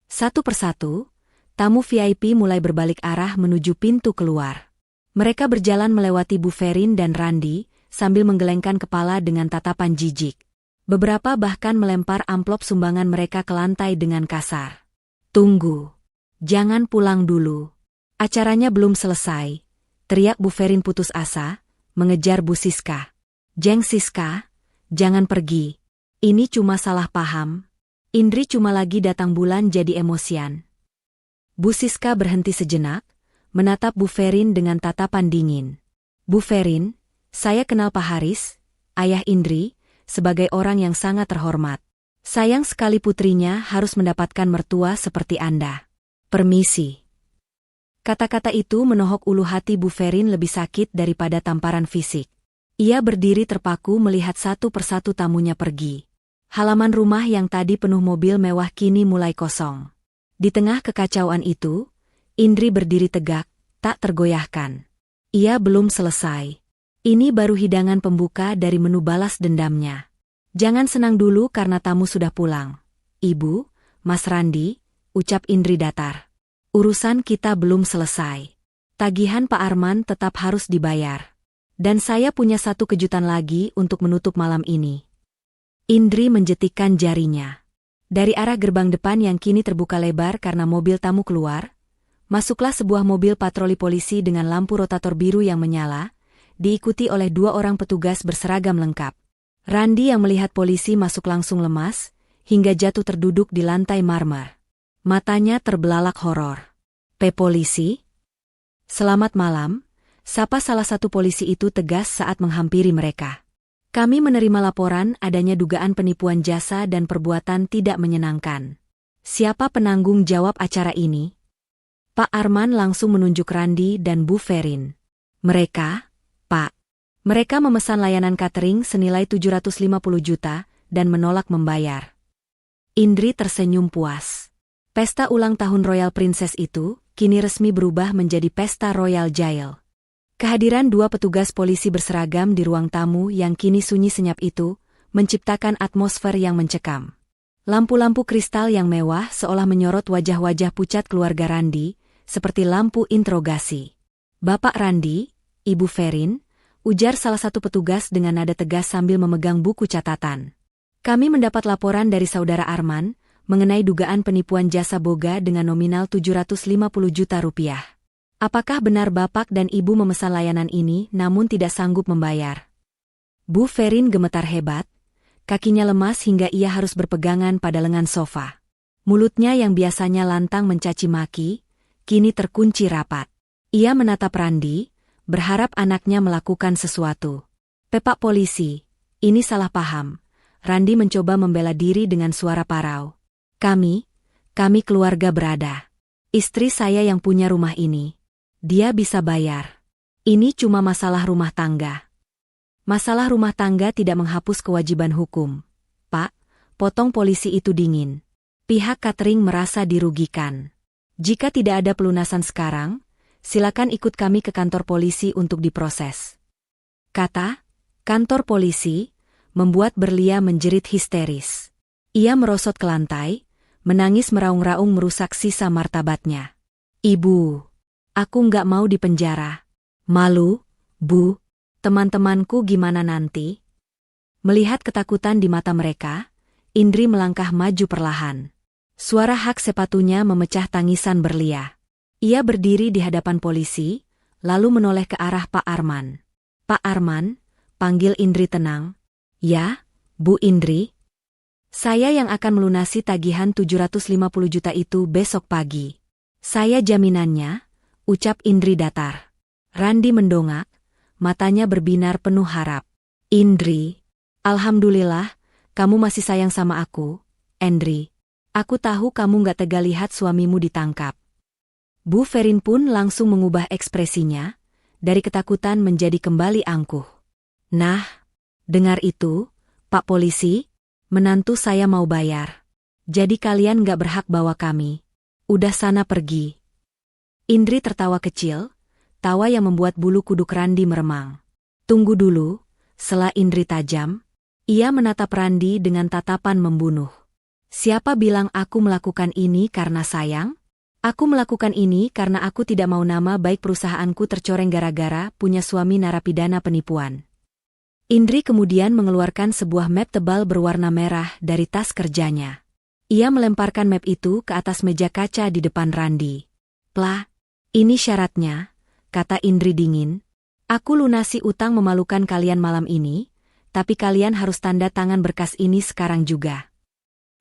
Satu persatu, tamu VIP mulai berbalik arah menuju pintu keluar. Mereka berjalan melewati Bu Ferin dan Randi, sambil menggelengkan kepala dengan tatapan jijik. Beberapa bahkan melempar amplop sumbangan mereka ke lantai dengan kasar. Tunggu. Jangan pulang dulu. Acaranya belum selesai, teriak Bu Ferin putus asa, mengejar Bu Siska. Jeng Siska, jangan pergi. Ini cuma salah paham. Indri cuma lagi datang bulan jadi emosian. Bu Siska berhenti sejenak, menatap Bu Ferin dengan tatapan dingin. Bu Ferin, saya kenal Pak Haris, ayah Indri, sebagai orang yang sangat terhormat. Sayang sekali putrinya harus mendapatkan mertua seperti Anda. Permisi. Kata-kata itu menohok ulu hati Bu Ferin lebih sakit daripada tamparan fisik. Ia berdiri terpaku melihat satu persatu tamunya pergi. Halaman rumah yang tadi penuh mobil mewah kini mulai kosong. Di tengah kekacauan itu, Indri berdiri tegak, tak tergoyahkan. Ia belum selesai. Ini baru hidangan pembuka dari menu balas dendamnya. Jangan senang dulu karena tamu sudah pulang. Ibu, Mas Randi, ucap Indri datar. Urusan kita belum selesai. Tagihan Pak Arman tetap harus dibayar. Dan saya punya satu kejutan lagi untuk menutup malam ini. Indri menjetikkan jarinya. Dari arah gerbang depan yang kini terbuka lebar karena mobil tamu keluar, masuklah sebuah mobil patroli polisi dengan lampu rotator biru yang menyala, diikuti oleh 2 orang petugas berseragam lengkap. Randi yang melihat polisi masuk langsung lemas, hingga jatuh terduduk di lantai marmer. Matanya terbelalak horor. Polisi? Selamat malam, sapa salah satu polisi itu tegas saat menghampiri mereka. Kami menerima laporan adanya dugaan penipuan jasa dan perbuatan tidak menyenangkan. Siapa penanggung jawab acara ini? Pak Arman langsung menunjuk Randi dan Bu Ferin. Mereka, Pak. Mereka memesan layanan catering senilai 750 juta dan menolak membayar. Indri tersenyum puas. Pesta ulang tahun Royal Princess itu kini resmi berubah menjadi Pesta Royal Jail. Kehadiran 2 petugas polisi berseragam di ruang tamu yang kini sunyi senyap itu, menciptakan atmosfer yang mencekam. Lampu-lampu kristal yang mewah seolah menyorot wajah-wajah pucat keluarga Randi, seperti lampu interogasi. Bapak Randi, Ibu Ferin, ujar salah satu petugas dengan nada tegas sambil memegang buku catatan. Kami mendapat laporan dari saudara Arman mengenai dugaan penipuan jasa boga dengan nominal 750 juta rupiah. Apakah benar Bapak dan Ibu memesan layanan ini namun tidak sanggup membayar? Bu Ferin gemetar hebat, kakinya lemas hingga ia harus berpegangan pada lengan sofa. Mulutnya yang biasanya lantang mencaci maki, kini terkunci rapat. Ia menatap Randi, berharap anaknya melakukan sesuatu. Pak polisi, ini salah paham. Randi mencoba membela diri dengan suara parau. Kami keluarga berada. Istri saya yang punya rumah ini. Dia bisa bayar. Ini cuma masalah rumah tangga. Masalah rumah tangga tidak menghapus kewajiban hukum. Pak, potong polisi itu dingin. Pihak catering merasa dirugikan. Jika tidak ada pelunasan sekarang, silakan ikut kami ke kantor polisi untuk diproses. Kata kantor polisi membuat Berlia menjerit histeris. Ia merosot ke lantai, menangis meraung-raung merusak sisa martabatnya. Ibu, aku nggak mau dipenjara. Malu, Bu. Teman-temanku gimana nanti? Melihat ketakutan di mata mereka, Indri melangkah maju perlahan. Suara hak sepatunya memecah tangisan Berlia. Ia berdiri di hadapan polisi, lalu menoleh ke arah Pak Arman. Pak Arman, panggil Indri tenang. Ya, Bu Indri. Saya yang akan melunasi tagihan 750 juta itu besok pagi. Saya jaminannya, ucap Indri datar. Randi mendongak, matanya berbinar penuh harap. Indri, alhamdulillah, kamu masih sayang sama aku, Indri. Aku tahu kamu gak tega lihat suamimu ditangkap. Bu Ferin pun langsung mengubah ekspresinya, dari ketakutan menjadi kembali angkuh. Nah, dengar itu, Pak Polisi, menantu saya mau bayar. Jadi kalian gak berhak bawa kami. Udah sana pergi. Indri tertawa kecil, tawa yang membuat bulu kuduk Randi meremang. Tunggu dulu, sela Indri tajam. Ia menatap Randi dengan tatapan membunuh. Siapa bilang aku melakukan ini karena sayang? Aku melakukan ini karena aku tidak mau nama baik perusahaanku tercoreng gara-gara punya suami narapidana penipuan. Indri kemudian mengeluarkan sebuah map tebal berwarna merah dari tas kerjanya. Ia melemparkan map itu ke atas meja kaca di depan Randi. Plah, ini syaratnya, kata Indri dingin. Aku lunasi utang memalukan kalian malam ini, tapi kalian harus tanda tangan berkas ini sekarang juga.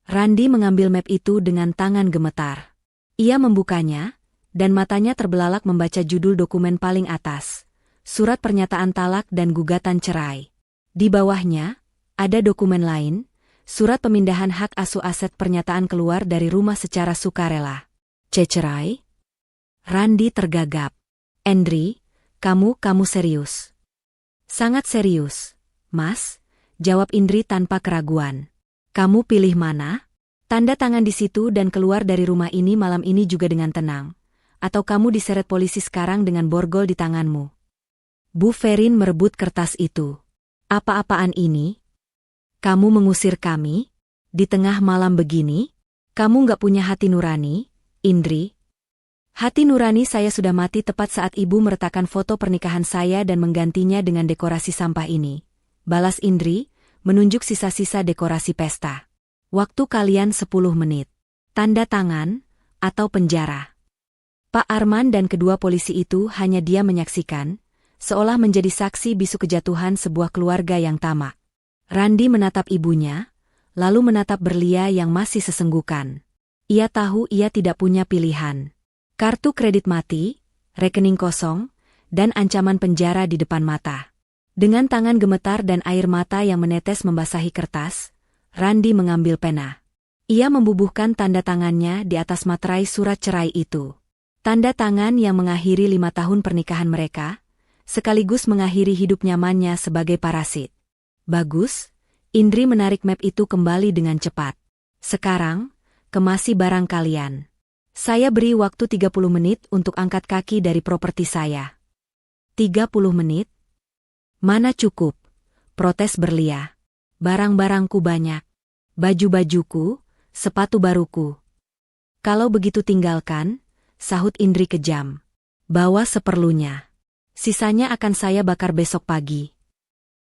Randi mengambil map itu dengan tangan gemetar. Ia membukanya, dan matanya terbelalak membaca judul dokumen paling atas. Surat pernyataan talak dan gugatan cerai. Di bawahnya, ada dokumen lain, surat pemindahan hak asuh aset pernyataan keluar dari rumah secara sukarela. Cerai? Randi tergagap. Indri, kamu serius? Sangat serius, Mas, jawab Indri tanpa keraguan. Kamu pilih mana? Tanda tangan di situ dan keluar dari rumah ini malam ini juga dengan tenang. Atau kamu diseret polisi sekarang dengan borgol di tanganmu. Bu Ferin merebut kertas itu. Apa-apaan ini? Kamu mengusir kami? Di tengah malam begini? Kamu gak punya hati nurani, Indri? Hati nurani saya sudah mati tepat saat ibu meletakkan foto pernikahan saya dan menggantinya dengan dekorasi sampah ini. Balas Indri, menunjuk sisa-sisa dekorasi pesta. Waktu kalian 10 menit. Tanda tangan, atau penjara. Pak Arman dan kedua polisi itu hanya diam menyaksikan, seolah menjadi saksi bisu kejatuhan sebuah keluarga yang tamak. Randi menatap ibunya, lalu menatap Berlia yang masih sesenggukan. Ia tahu ia tidak punya pilihan. Kartu kredit mati, rekening kosong, dan ancaman penjara di depan mata. Dengan tangan gemetar dan air mata yang menetes membasahi kertas, Randi mengambil pena. Ia membubuhkan tanda tangannya di atas materai surat cerai itu. Tanda tangan yang mengakhiri 5 tahun pernikahan mereka, sekaligus mengakhiri hidup nyamannya sebagai parasit. Bagus, Indri menarik map itu kembali dengan cepat. Sekarang, kemasi barang kalian. Saya beri waktu 30 menit untuk angkat kaki dari properti saya. 30 menit? Mana cukup? Protes Berlia. Barang-barangku banyak. Baju-bajuku, sepatu baruku. Kalau begitu tinggalkan, sahut Indri kejam. Bawa seperlunya. Sisanya akan saya bakar besok pagi.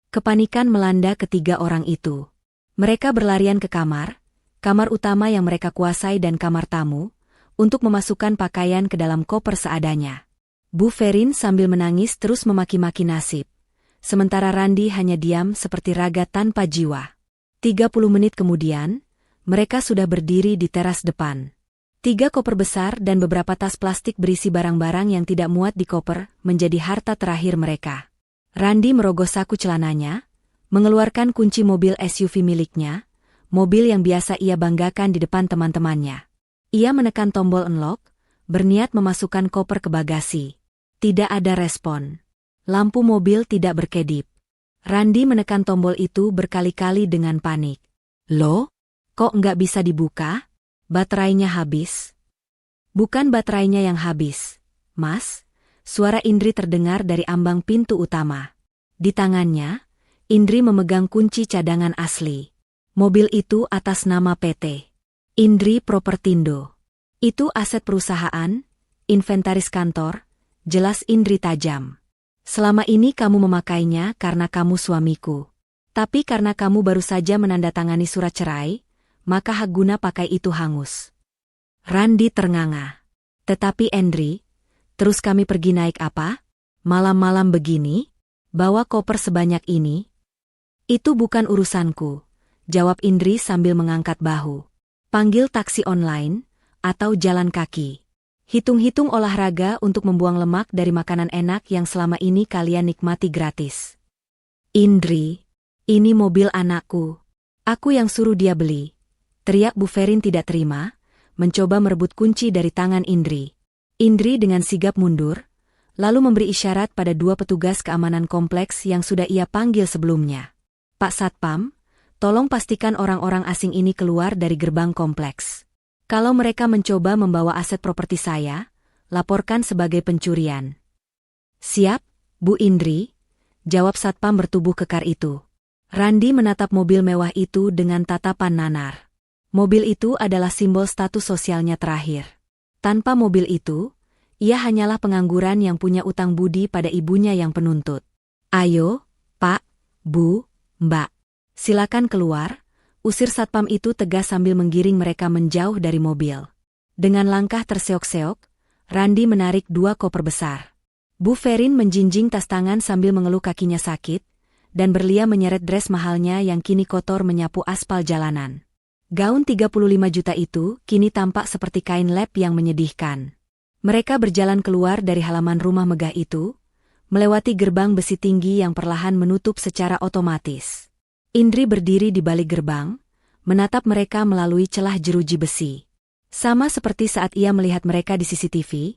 Kepanikan melanda ketiga orang itu. Mereka berlarian ke kamar utama yang mereka kuasai dan kamar tamu, untuk memasukkan pakaian ke dalam koper seadanya. Bu Ferin sambil menangis terus memaki-maki nasib. Sementara Randi hanya diam seperti raga tanpa jiwa. 30 menit kemudian, mereka sudah berdiri di teras depan. 3 koper besar dan beberapa tas plastik berisi barang-barang yang tidak muat di koper menjadi harta terakhir mereka. Randi merogoh saku celananya, mengeluarkan kunci mobil SUV miliknya, mobil yang biasa ia banggakan di depan teman-temannya. Ia menekan tombol unlock, berniat memasukkan koper ke bagasi. Tidak ada respon. Lampu mobil tidak berkedip. Randi menekan tombol itu berkali-kali dengan panik. Loh? Kok nggak bisa dibuka? Baterainya habis. Bukan baterainya yang habis, Mas. Suara Indri terdengar dari ambang pintu utama. Di tangannya, Indri memegang kunci cadangan asli. Mobil itu atas nama PT Indri Propertindo. Itu aset perusahaan, inventaris kantor, jelas Indri tajam. Selama ini kamu memakainya karena kamu suamiku. Tapi karena kamu baru saja menandatangani surat cerai, maka hak guna pakai itu hangus. Randi ternganga. Tetapi Indri, terus kami pergi naik apa? Malam-malam begini? Bawa koper sebanyak ini? Itu bukan urusanku, jawab Indri sambil mengangkat bahu. Panggil taksi online, atau jalan kaki. Hitung-hitung olahraga untuk membuang lemak dari makanan enak yang selama ini kalian nikmati gratis. Indri, ini mobil anakku. Aku yang suruh dia beli. Teriak Bu Ferin tidak terima, mencoba merebut kunci dari tangan Indri. Indri dengan sigap mundur, lalu memberi isyarat pada 2 petugas keamanan kompleks yang sudah ia panggil sebelumnya. Pak Satpam, tolong pastikan orang-orang asing ini keluar dari gerbang kompleks. Kalau mereka mencoba membawa aset properti saya, laporkan sebagai pencurian. Siap, Bu Indri, jawab Satpam bertubuh kekar itu. Randi menatap mobil mewah itu dengan tatapan nanar. Mobil itu adalah simbol status sosialnya terakhir. Tanpa mobil itu, ia hanyalah pengangguran yang punya utang budi pada ibunya yang penuntut. Ayo, Pak, Bu, Mbak. Silakan keluar, usir Satpam itu tegas sambil menggiring mereka menjauh dari mobil. Dengan langkah terseok-seok, Randi menarik 2 koper besar. Bu Ferin menjinjing tas tangan sambil mengeluh kakinya sakit, dan berlia menyeret dres mahalnya yang kini kotor menyapu aspal jalanan. Gaun 35 juta itu kini tampak seperti kain lap yang menyedihkan. Mereka berjalan keluar dari halaman rumah megah itu, melewati gerbang besi tinggi yang perlahan menutup secara otomatis. Indri berdiri di balik gerbang, menatap mereka melalui celah jeruji besi. Sama seperti saat ia melihat mereka di CCTV,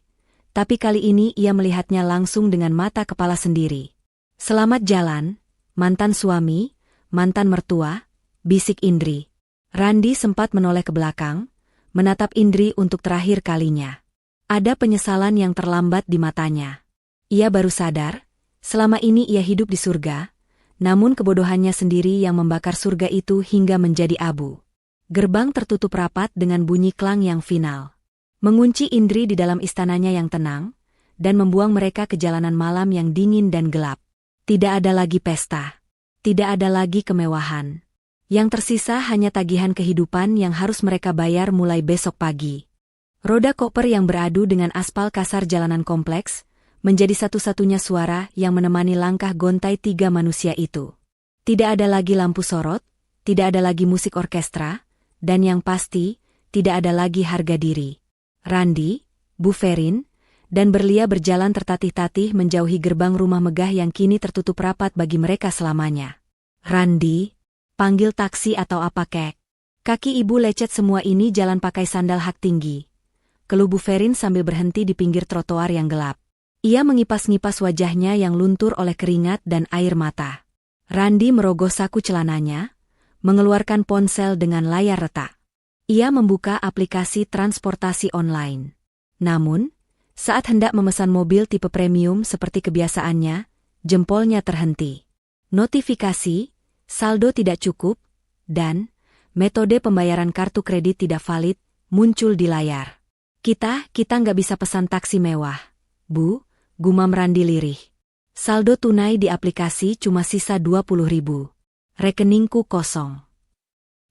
tapi kali ini ia melihatnya langsung dengan mata kepala sendiri. Selamat jalan, mantan suami, mantan mertua, bisik Indri. Randi sempat menoleh ke belakang, menatap Indri untuk terakhir kalinya. Ada penyesalan yang terlambat di matanya. Ia baru sadar, selama ini ia hidup di surga, namun kebodohannya sendiri yang membakar surga itu hingga menjadi abu. Gerbang tertutup rapat dengan bunyi klang yang final. Mengunci Indri di dalam istananya yang tenang, dan membuang mereka ke jalanan malam yang dingin dan gelap. Tidak ada lagi pesta. Tidak ada lagi kemewahan. Yang tersisa hanya tagihan kehidupan yang harus mereka bayar mulai besok pagi. Roda koper yang beradu dengan aspal kasar jalanan kompleks, menjadi satu-satunya suara yang menemani langkah gontai 3 manusia itu. Tidak ada lagi lampu sorot, tidak ada lagi musik orkestra, dan yang pasti, tidak ada lagi harga diri. Randi, Bu Ferin, dan Berlia berjalan tertatih-tatih menjauhi gerbang rumah megah yang kini tertutup rapat bagi mereka selamanya. Randi, panggil taksi atau apa kek? Kaki ibu lecet semua ini jalan pakai sandal hak tinggi. Keluh Bu Ferin sambil berhenti di pinggir trotoar yang gelap. Ia mengipas-ngipas wajahnya yang luntur oleh keringat dan air mata. Randi merogoh saku celananya, mengeluarkan ponsel dengan layar retak. Ia membuka aplikasi transportasi online. Namun, saat hendak memesan mobil tipe premium seperti kebiasaannya, jempolnya terhenti. Notifikasi, saldo tidak cukup, dan metode pembayaran kartu kredit tidak valid muncul di layar. Kita nggak bisa pesan taksi mewah, Bu, gumam Randi lirih. Saldo tunai di aplikasi cuma sisa 20.000. Rekeningku kosong.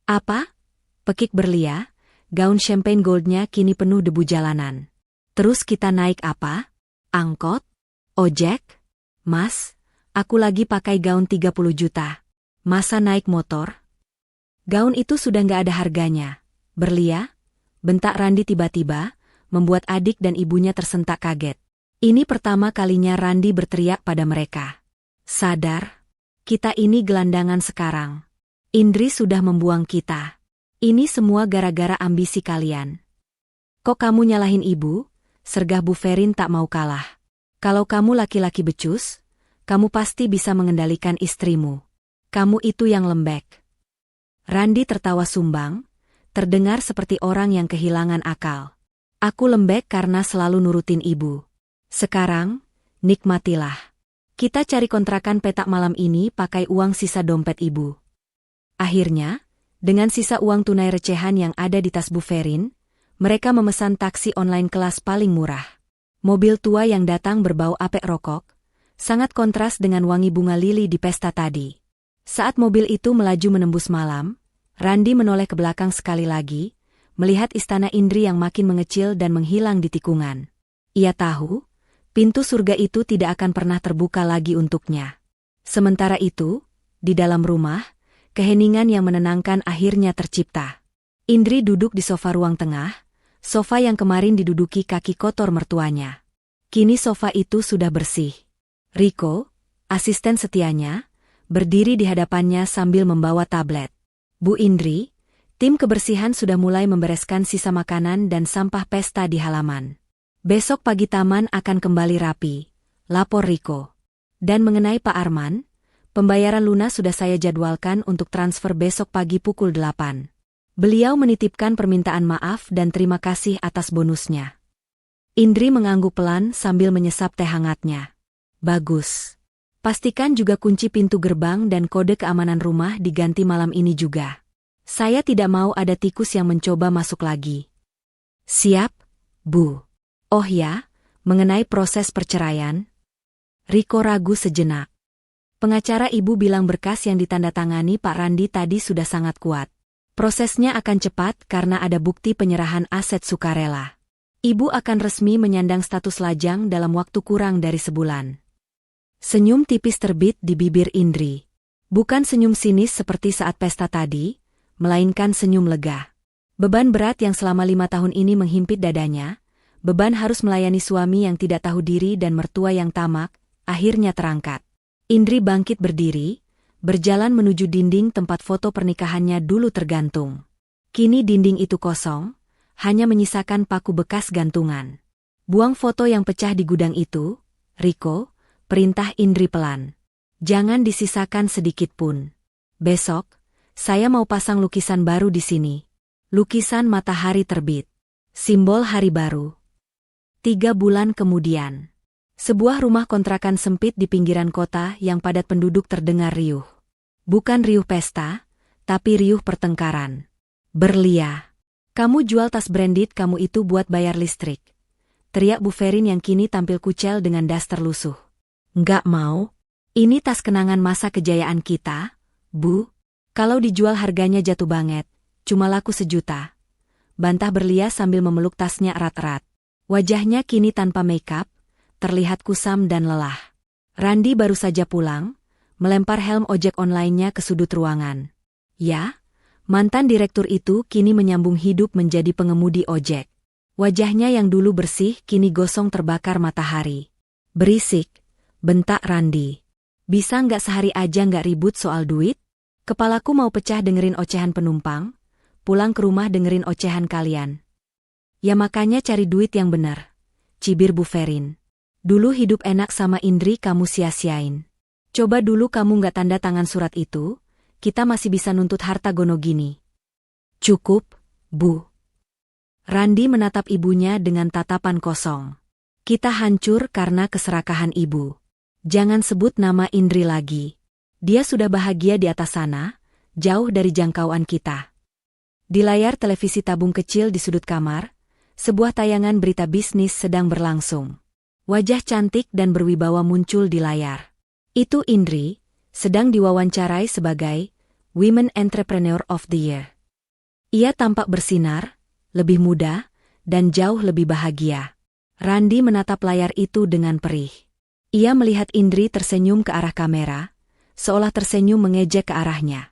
Apa? Pekik Berlia, gaun champagne goldnya kini penuh debu jalanan. Terus kita naik apa? Angkot? Ojek? Mas, aku lagi pakai gaun 30 juta. Masa naik motor? Gaun itu sudah nggak ada harganya. Berlia? Bentak Randi tiba-tiba, membuat adik dan ibunya tersentak kaget. Ini pertama kalinya Randi berteriak pada mereka. Sadar? Kita ini gelandangan sekarang. Indri sudah membuang kita. Ini semua gara-gara ambisi kalian. Kok kamu nyalahin ibu? Sergah Bu Ferin tak mau kalah. Kalau kamu laki-laki becus, kamu pasti bisa mengendalikan istrimu. Kamu itu yang lembek. Randi tertawa sumbang, terdengar seperti orang yang kehilangan akal. Aku lembek karena selalu nurutin ibu. Sekarang, nikmatilah. Kita cari kontrakan petak malam ini pakai uang sisa dompet ibu. Akhirnya, dengan sisa uang tunai recehan yang ada di tas Bu Ferin, mereka memesan taksi online kelas paling murah. Mobil tua yang datang berbau apek rokok, sangat kontras dengan wangi bunga lili di pesta tadi. Saat mobil itu melaju menembus malam, Randi menoleh ke belakang sekali lagi, melihat istana Indri yang makin mengecil dan menghilang di tikungan. Ia tahu, pintu surga itu tidak akan pernah terbuka lagi untuknya. Sementara itu, di dalam rumah, keheningan yang menenangkan akhirnya tercipta. Indri duduk di sofa ruang tengah, sofa yang kemarin diduduki kaki kotor mertuanya. Kini sofa itu sudah bersih. Riko, asisten setianya, berdiri di hadapannya sambil membawa tablet. Bu Indri, tim kebersihan sudah mulai membereskan sisa makanan dan sampah pesta di halaman. Besok pagi taman akan kembali rapi, lapor Riko. Dan mengenai Pak Arman, pembayaran lunas sudah saya jadwalkan untuk transfer besok pagi pukul 8. Beliau menitipkan permintaan maaf dan terima kasih atas bonusnya. Indri mengangguk pelan sambil menyesap teh hangatnya. Bagus. Pastikan juga kunci pintu gerbang dan kode keamanan rumah diganti malam ini juga. Saya tidak mau ada tikus yang mencoba masuk lagi. Siap, Bu. Oh ya, mengenai proses perceraian? Riko ragu sejenak. Pengacara ibu bilang berkas yang ditandatangani Pak Randi tadi sudah sangat kuat. Prosesnya akan cepat karena ada bukti penyerahan aset sukarela. Ibu akan resmi menyandang status lajang dalam waktu kurang dari sebulan. Senyum tipis terbit di bibir Indri. Bukan senyum sinis seperti saat pesta tadi, melainkan senyum lega. Beban berat yang selama 5 tahun ini menghimpit dadanya, beban harus melayani suami yang tidak tahu diri dan mertua yang tamak, akhirnya terangkat. Indri bangkit berdiri, berjalan menuju dinding tempat foto pernikahannya dulu tergantung. Kini dinding itu kosong, hanya menyisakan paku bekas gantungan. Buang foto yang pecah di gudang itu, Riko, perintah Indri pelan. Jangan disisakan sedikit pun. Besok, saya mau pasang lukisan baru di sini. Lukisan matahari terbit. Simbol hari baru. 3 bulan kemudian. Sebuah rumah kontrakan sempit di pinggiran kota yang padat penduduk terdengar riuh. Bukan riuh pesta, tapi riuh pertengkaran. Berlia. Kamu jual tas branded kamu itu buat bayar listrik. Teriak Bu Ferin yang kini tampil kucel dengan das terlusuh. Nggak mau. Ini tas kenangan masa kejayaan kita, Bu. Kalau dijual harganya jatuh banget, cuma laku 1 juta. Bantah Berlia sambil memeluk tasnya erat-erat. Wajahnya kini tanpa make-up, terlihat kusam dan lelah. Randi baru saja pulang, melempar helm ojek online-nya ke sudut ruangan. Ya, mantan direktur itu kini menyambung hidup menjadi pengemudi ojek. Wajahnya yang dulu bersih kini gosong terbakar matahari. Berisik, bentak Randi. Bisa nggak sehari aja nggak ribut soal duit? Kepalaku mau pecah dengerin ocehan penumpang, pulang ke rumah dengerin ocehan kalian. Ya makanya cari duit yang benar. Cibir Bu Ferin. Dulu hidup enak sama Indri kamu sia-siain. Coba dulu kamu nggak tanda tangan surat itu, kita masih bisa nuntut harta gono gini. Cukup, Bu. Randi menatap ibunya dengan tatapan kosong. Kita hancur karena keserakahan ibu. Jangan sebut nama Indri lagi. Dia sudah bahagia di atas sana, jauh dari jangkauan kita. Di layar televisi tabung kecil di sudut kamar, sebuah tayangan berita bisnis sedang berlangsung. Wajah cantik dan berwibawa muncul di layar. Itu Indri, sedang diwawancarai sebagai Women Entrepreneur of the Year. Ia tampak bersinar, lebih muda, dan jauh lebih bahagia. Randi menatap layar itu dengan perih. Ia melihat Indri tersenyum ke arah kamera, seolah tersenyum mengejek ke arahnya.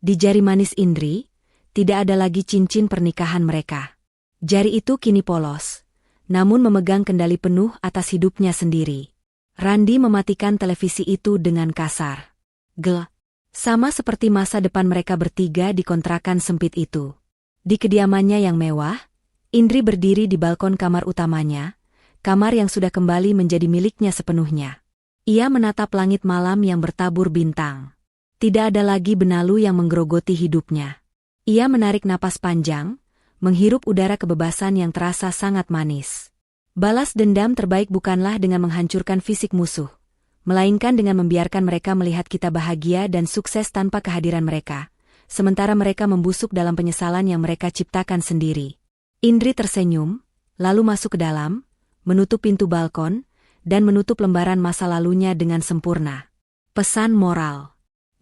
Di jari manis Indri, tidak ada lagi cincin pernikahan mereka. Jari itu kini polos, namun memegang kendali penuh atas hidupnya sendiri. Randi mematikan televisi itu dengan kasar. Gel. Sama seperti masa depan mereka bertiga di kontrakan sempit itu. Di kediamannya yang mewah, Indri berdiri di balkon kamar utamanya, kamar yang sudah kembali menjadi miliknya sepenuhnya. Ia menatap langit malam yang bertabur bintang. Tidak ada lagi benalu yang menggerogoti hidupnya. Ia menarik napas panjang, menghirup udara kebebasan yang terasa sangat manis. Balas dendam terbaik bukanlah dengan menghancurkan fisik musuh, melainkan dengan membiarkan mereka melihat kita bahagia dan sukses tanpa kehadiran mereka, sementara mereka membusuk dalam penyesalan yang mereka ciptakan sendiri. Indri tersenyum, lalu masuk ke dalam, menutup pintu balkon, dan menutup lembaran masa lalunya dengan sempurna. Pesan moral.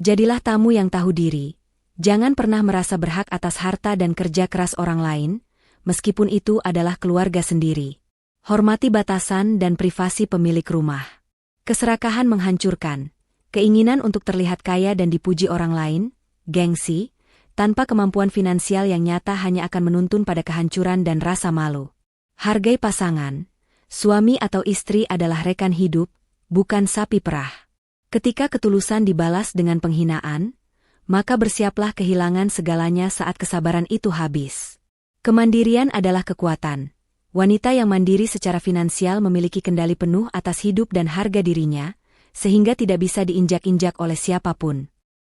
Jadilah tamu yang tahu diri. Jangan pernah merasa berhak atas harta dan kerja keras orang lain, meskipun itu adalah keluarga sendiri. Hormati batasan dan privasi pemilik rumah. Keserakahan menghancurkan. Keinginan untuk terlihat kaya dan dipuji orang lain, gengsi, tanpa kemampuan finansial yang nyata hanya akan menuntun pada kehancuran dan rasa malu. Hargai pasangan. Suami atau istri adalah rekan hidup, bukan sapi perah. Ketika ketulusan dibalas dengan penghinaan, maka bersiaplah kehilangan segalanya saat kesabaran itu habis. Kemandirian adalah kekuatan. Wanita yang mandiri secara finansial memiliki kendali penuh atas hidup dan harga dirinya, sehingga tidak bisa diinjak-injak oleh siapapun.